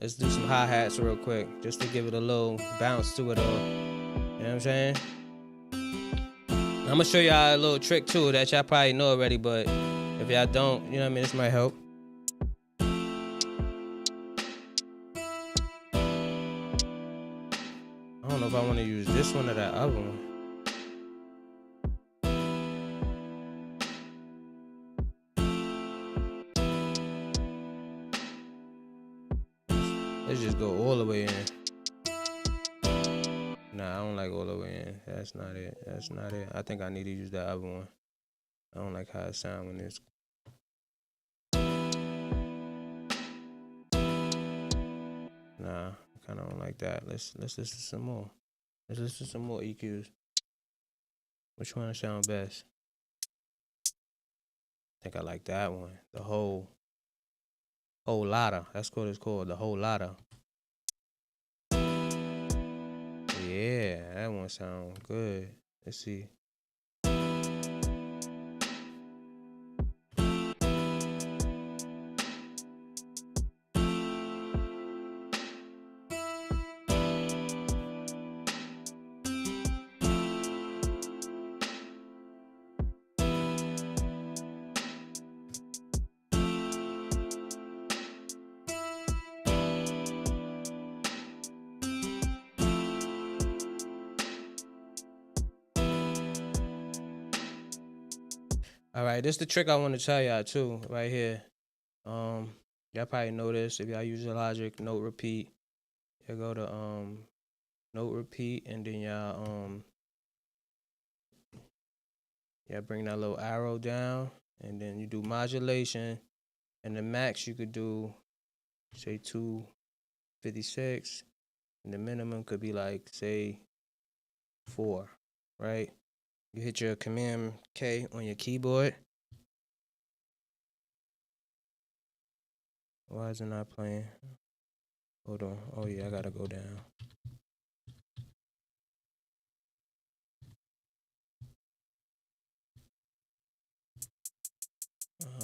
let's do some hi-hats real quick, just to give it a little bounce to it all. You know what I'm saying? I'm gonna show y'all a little trick too that y'all probably know already, but if y'all don't, you know what I mean, this might help. I don't know if I want to use this one or that other one. Let's just go all the way in. Nah, I don't like all the way in. That's not it. That's not it. I think I need to use that other one. I don't like how it sounds when it's. Nah, I kind of don't like that. Let's listen to some more. Let's listen to some more EQs. Which one sound best? I think I like that one. The whole lotta. That's what it's called. The whole lotta. Yeah, that one sound good. Let's see. All right, this is the trick I want to tell y'all too, right here. Y'all probably know this if y'all use your Logic note repeat. You go to note repeat, and then y'all bring that little arrow down, and then you do modulation, and the max you could do, say 256, and the minimum could be like say 4, right? You hit your Command K on your keyboard. Why is it not playing? Hold on. Oh yeah, I gotta go down.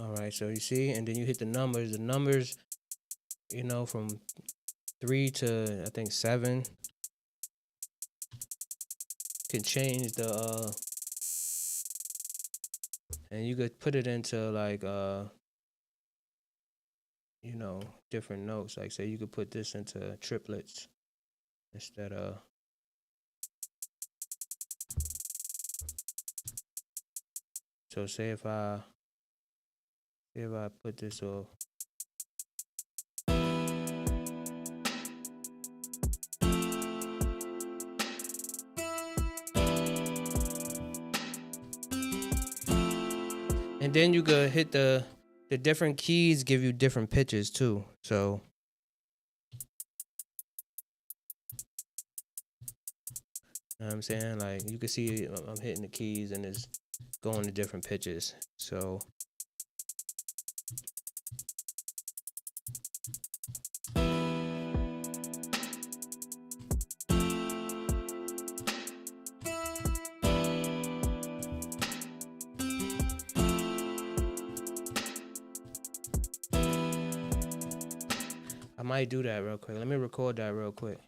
All right, so you see, and then you hit the numbers. The numbers, you know, from 3 to I think 7 can change the and you could put it into like you know, different notes. Like say you could put this into triplets instead of so say if I put this off. And then you could hit the different keys give you different pitches too. So you know what I'm saying? Like you can see I'm hitting the keys and it's going to different pitches. So I might do that real quick. Let me record that real quick.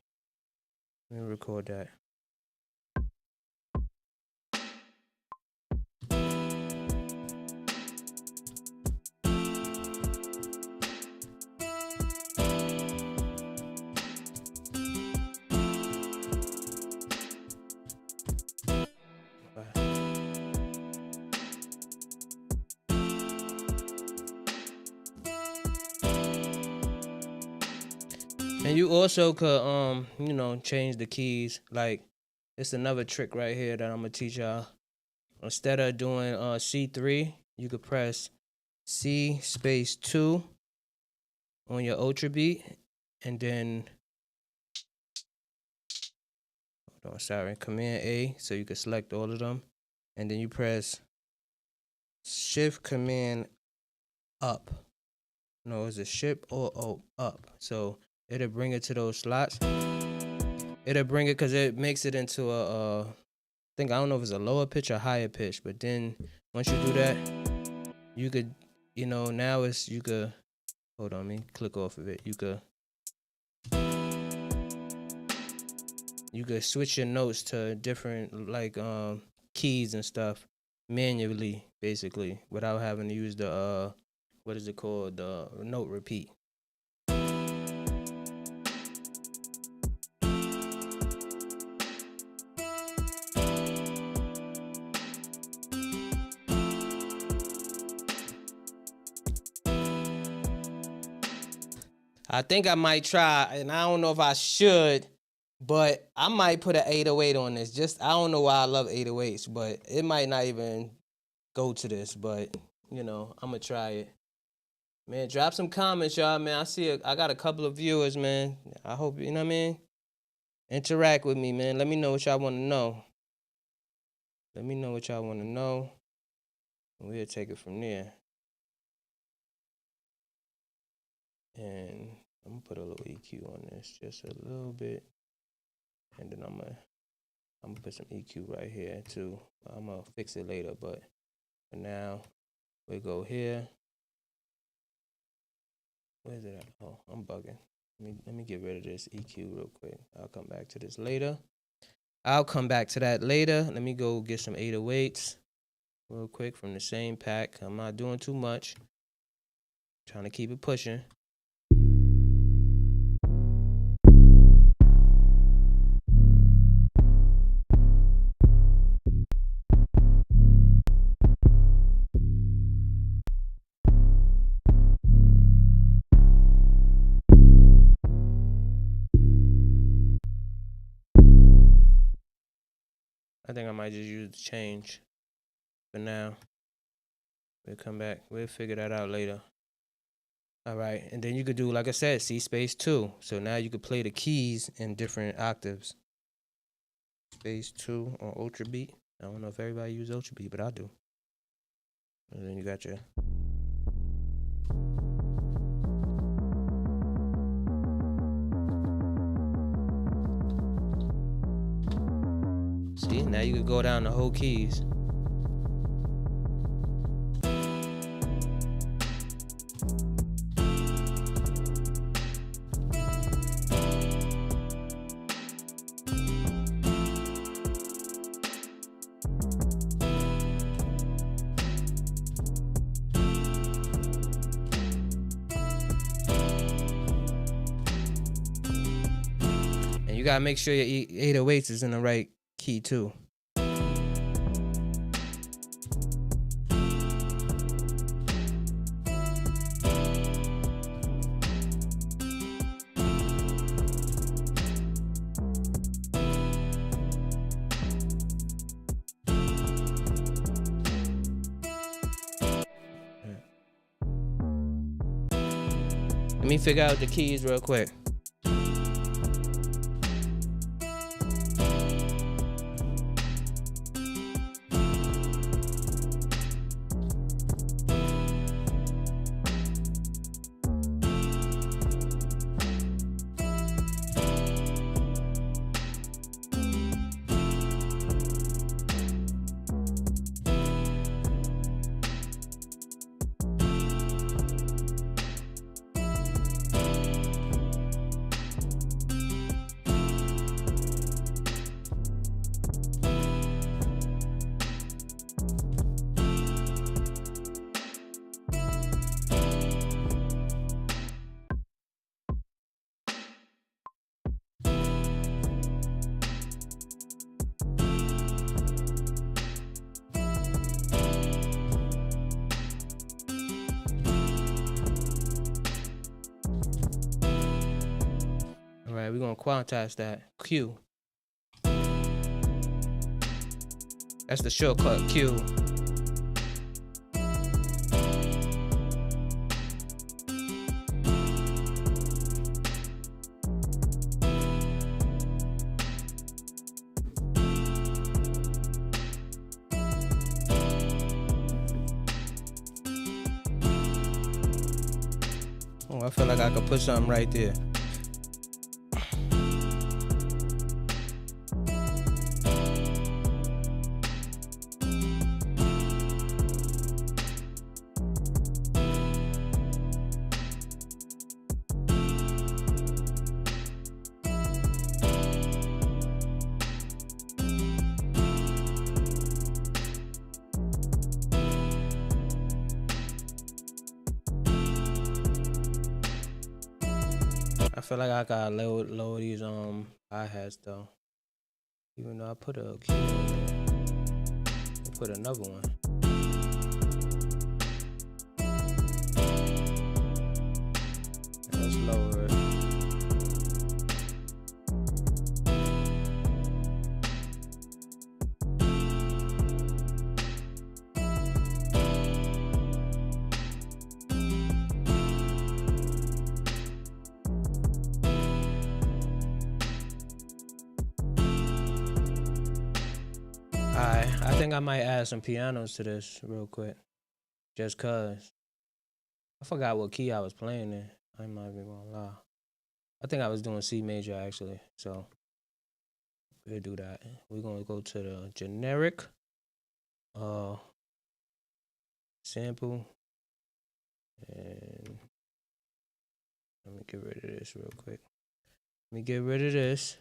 Let me record that. And you also could you know, change the keys. Like it's another trick right here that I'm gonna teach y'all. Instead of doing C3, you could press C space 2 on your Ultra Beat, and then hold on, sorry, Command A, so you can select all of them, and then you press Shift Command up. No, is it Shift or up? So it'll bring it to those slots. It'll bring it because it makes it into a I don't know if it's a lower pitch or higher pitch, but then once you do that, you could, now you could, hold on, let me click off of it. You could switch your notes to different like keys and stuff manually, basically, without having to use the what is it called, the note repeat. I think I might try, and I don't know if I should, but I might put an 808 on this. I don't know why I love 808s, but it might not even go to this, but I'm gonna try it. Man, drop some comments, y'all, man. I got a couple of viewers, man. I hope, you know what I mean? Interact with me, man. Let me know what y'all want to know. And we'll take it from there. And I'm gonna put a little EQ on this, just a little bit. And then I'm gonna put some EQ right here too. I'm gonna fix it later, but for now, we go here. Where's it at? Oh, I'm bugging. Let me get rid of this EQ real quick. I'll come back to this later. Let me go get some 808s real quick from the same pack. I'm not doing too much. Trying to keep it pushing. I think I might just use the change for now. We'll come back. We'll figure that out later. All right. And then you could do, like I said, C space 2. So now you could play the keys in different octaves. Space 2 on Ultra Beat. I don't know if everybody uses Ultra Beat, but I do. And then you got your... See, now you could go down the whole keys. And you gotta make sure your 808s is in the right key too. Let me figure out the keys real quick. All right, we're gonna quantize that. Q. That's the shortcut, Q. Oh, I feel like I could put something right there. feel like I gotta lower these hi-hats though. Even though I put a key on there. I put another one. Let's lower it. Alright, I think I might add some pianos to this real quick. Just cause. I forgot what key I was playing in. I'm not even gonna lie. I think I was doing C major actually. So we'll do that. We're gonna go to the generic sample. And let me get rid of this real quick. Let me get rid of this.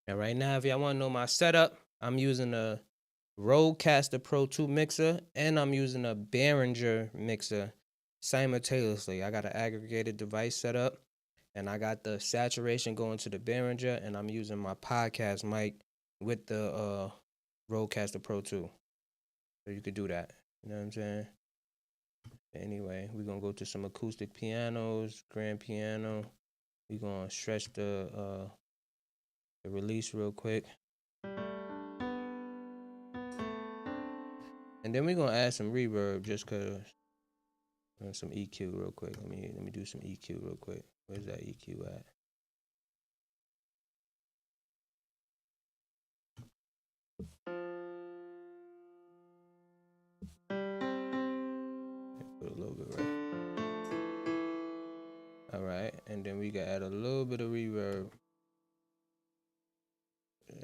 And right now, if y'all want to know my setup, I'm using a Rodecaster Pro 2 mixer and I'm using a Behringer mixer simultaneously. I got an aggregated device set up and I got the saturation going to the Behringer and I'm using my podcast mic with the Rodecaster Pro 2. So you could do that. You know what I'm saying? Anyway, we're going to go to some acoustic pianos, grand piano. We're going to stretch the release real quick. And then we're gonna add some reverb just cause and some EQ real quick. Let me do some EQ real quick. Where's that EQ at? Put a little bit right. Alright, and then we can add a little bit of reverb.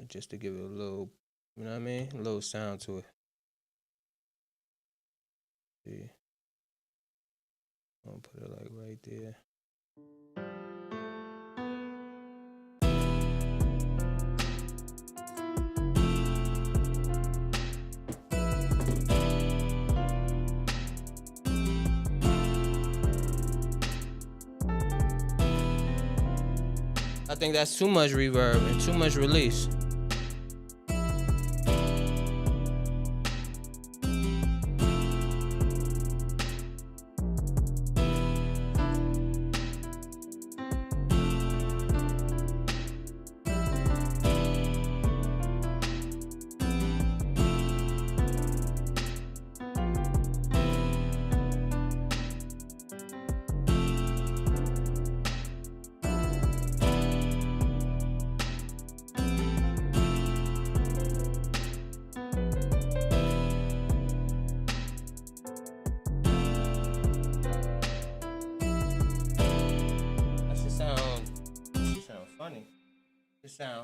Just to give it a little, you know what I mean? A little sound to it. See? I'm gonna put it like right there. I think that's too much reverb and too much release.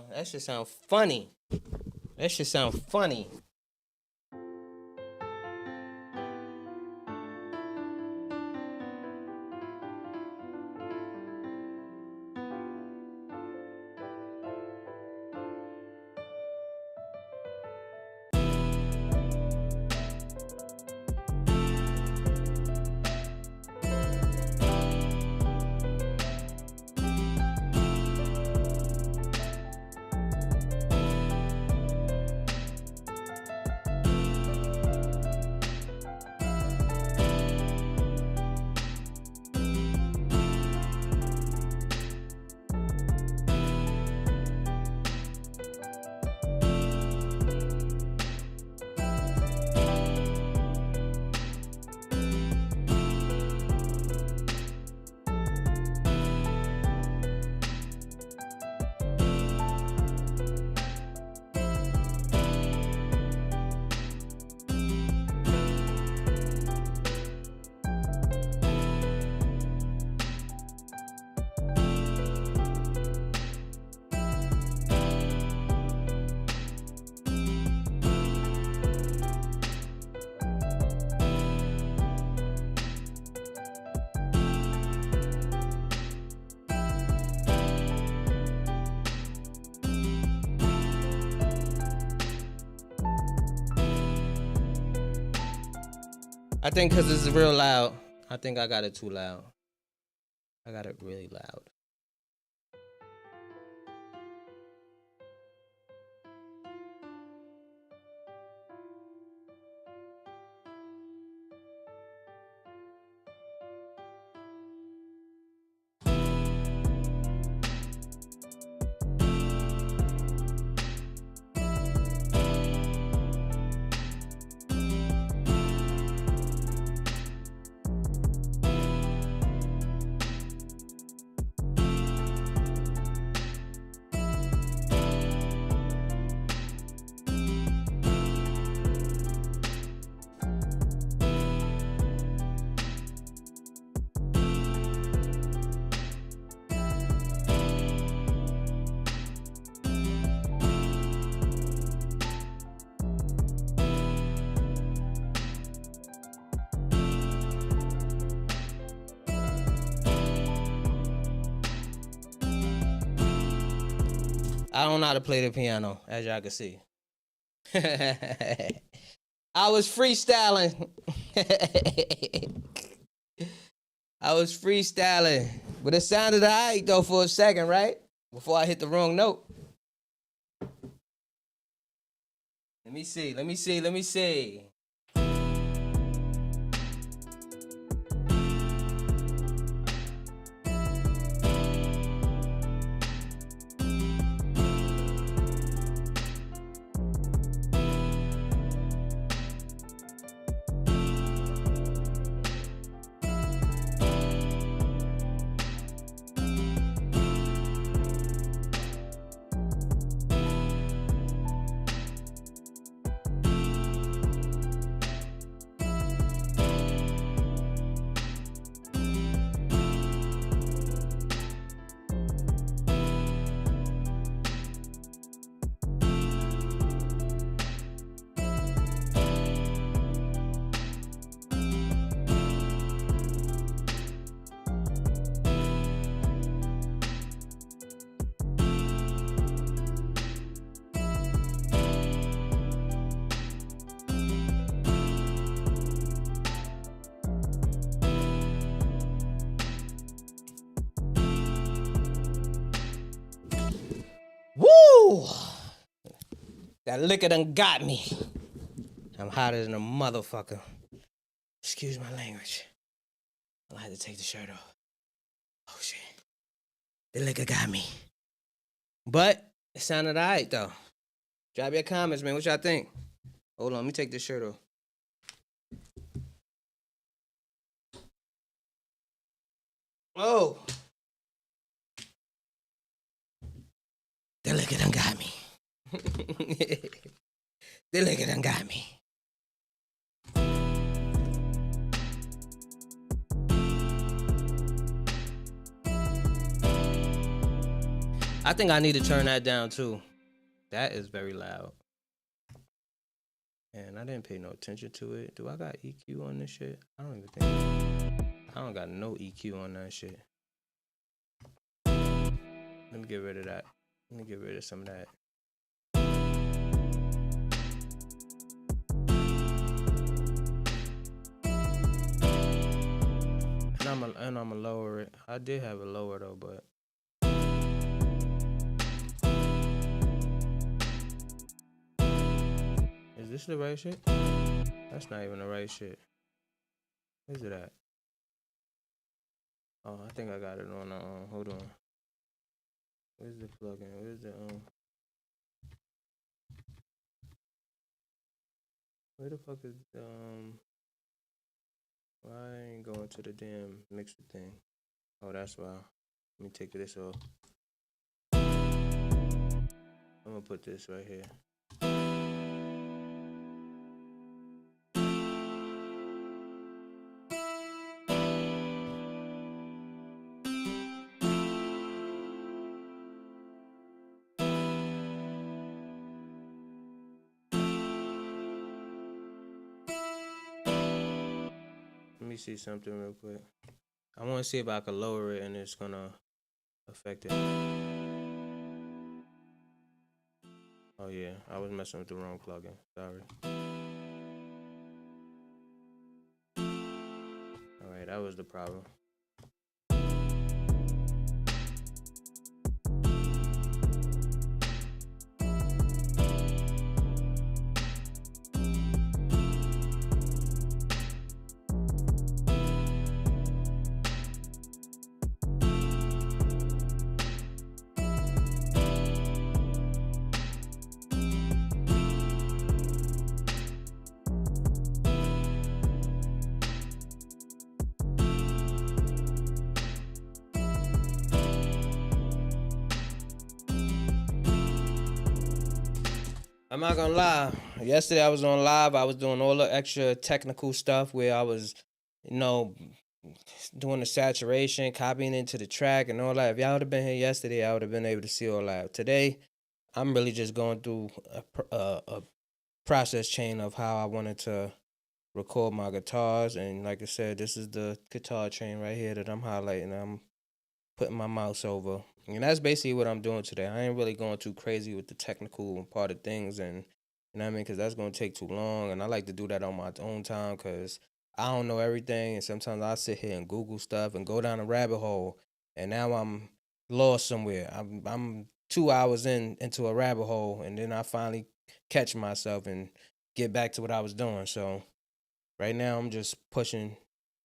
That should sound funny. That should sound funny. I think because it's real loud. I think I got it too loud. I got it really loud. I don't know how to play the piano, as y'all can see. I was freestyling. I was freestyling. But it sounded alright though for a second, right? Before I hit the wrong note. Let me see. Woo! That liquor done got me. I'm hotter than a motherfucker. Excuse my language. I had to take the shirt off. Oh shit. The liquor got me. But it sounded alright though. Drop your comments, man. What y'all think? Hold on, let me take this shirt off. Oh. The liquor done got me. The liquor done got me. I think I need to turn that down too. That is very loud. And I didn't pay no attention to it. Do I got EQ on this shit? I don't even think. I don't got no EQ on that shit. Let me get rid of that. Let me get rid of some of that. And I'm gonna lower it. I did have it lower though, but is this the right shit? That's not even the right shit. Where's it at? Oh, I think I got it on hold on. Where's the plugin? Where's the where the fuck is why I ain't going to the damn mixer thing? Oh, that's why. Let me take this off. I'm gonna put this right here. Let me see something real quick. I want to see if I can lower it and it's gonna affect it. Oh yeah, I was messing with the wrong plugin. Sorry. All that was the problem. I'm not gonna lie. Yesterday I was on live. I was doing all the extra technical stuff where I was, you know, doing the saturation, copying into the track and all that. If y'all would have been here yesterday, I would have been able to see all that. Today, I'm really just going through a process chain of how I wanted to record my guitars. And like I said, this is the guitar chain right here that I'm highlighting. I'm putting my mouse over. And that's basically what I'm doing today. I ain't really going too crazy with the technical part of things, and you know what I mean, because that's going to take too long. And I like to do that on my own time because I don't know everything, and sometimes I sit here and Google stuff and go down a rabbit hole, and now I'm lost somewhere. I'm 2 hours into a rabbit hole, and then I finally catch myself and get back to what I was doing. So right now I'm just pushing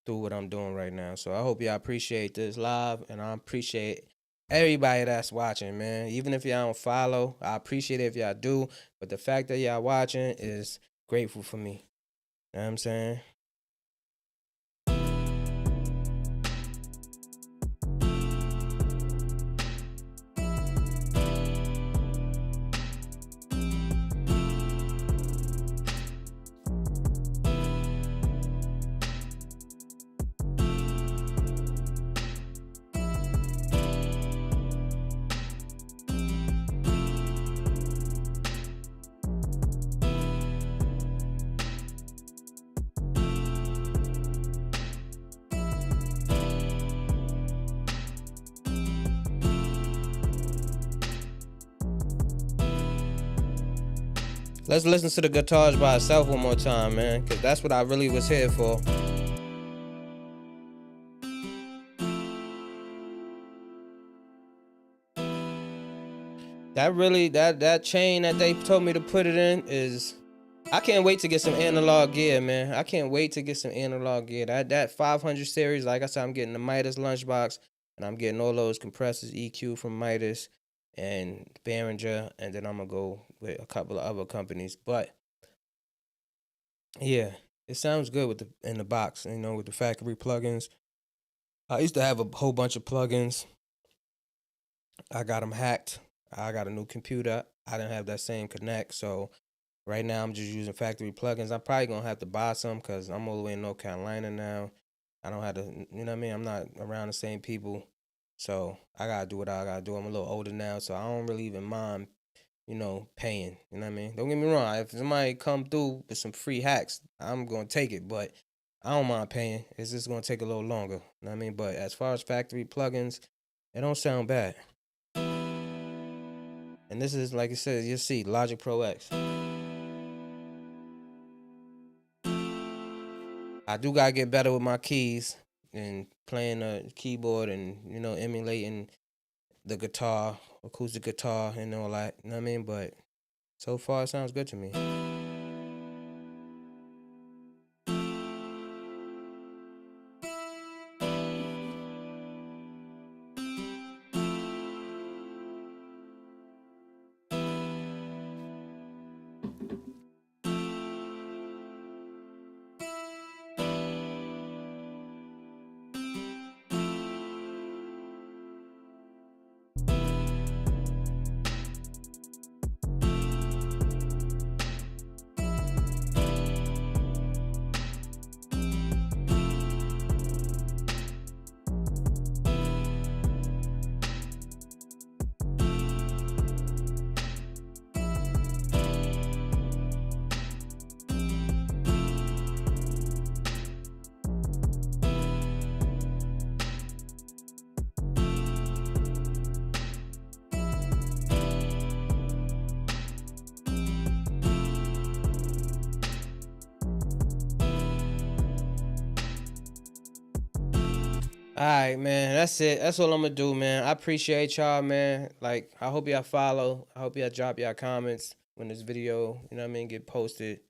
through what I'm doing right now. So I hope y'all appreciate this live, and I appreciate everybody that's watching, man. Even if y'all don't follow, I appreciate it if y'all do. But the fact that y'all watching is grateful for me. You know what I'm saying? Let's listen to the guitars by itself one more time, man, because that's what I really was here for. That chain that they told me to put it in is, I can't wait to get some analog gear, man. I can't wait to get some analog gear. That 500 series, like I said, I'm getting the Midas lunchbox, and I'm getting all those compressors, EQ from Midas and Behringer, and then I'm gonna go with a couple of other companies. But yeah, it sounds good with in the box, you know, with the factory plugins. I used to have a whole bunch of plugins. I got them hacked. I got a new computer. I didn't have that same connect, so right now I'm just using factory plugins. I'm probably gonna have to buy some because I'm all the way in North Carolina now. I don't have to, you know what I mean? I'm not around the same people, so I gotta do what I gotta do. I'm a little older now, so I don't really even mind, you know, paying. You know what I mean? Don't get me wrong. If somebody come through with some free hacks, I'm gonna take it, but I don't mind paying. It's just gonna take a little longer. You know what I mean? But as far as factory plugins, it don't sound bad. And this is, like I said, you'll see Logic Pro X. I do gotta get better with my keys and playing the keyboard and, you know, emulating the guitar, acoustic guitar and all that. You know what I mean? But so far it sounds good to me. All right, man. That's it. That's all I'm gonna do, man. I appreciate y'all, man. Like, I hope y'all follow. I hope y'all drop y'all comments when this video, you know what I mean, get posted.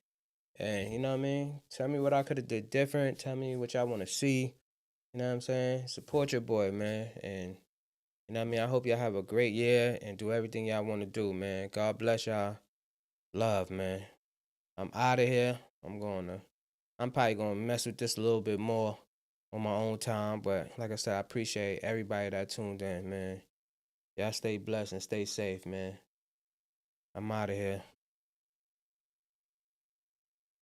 And you know what I mean? Tell me what I could have did different. Tell me what y'all want to see. You know what I'm saying? Support your boy, man. And you know what I mean? I hope y'all have a great year and do everything y'all want to do, man. God bless y'all. Love, man. I'm out of here. I'm probably gonna mess with this a little bit more on my own time. But like I said, I appreciate everybody that tuned in, man. Y'all stay blessed and stay safe, man. I'm out of here.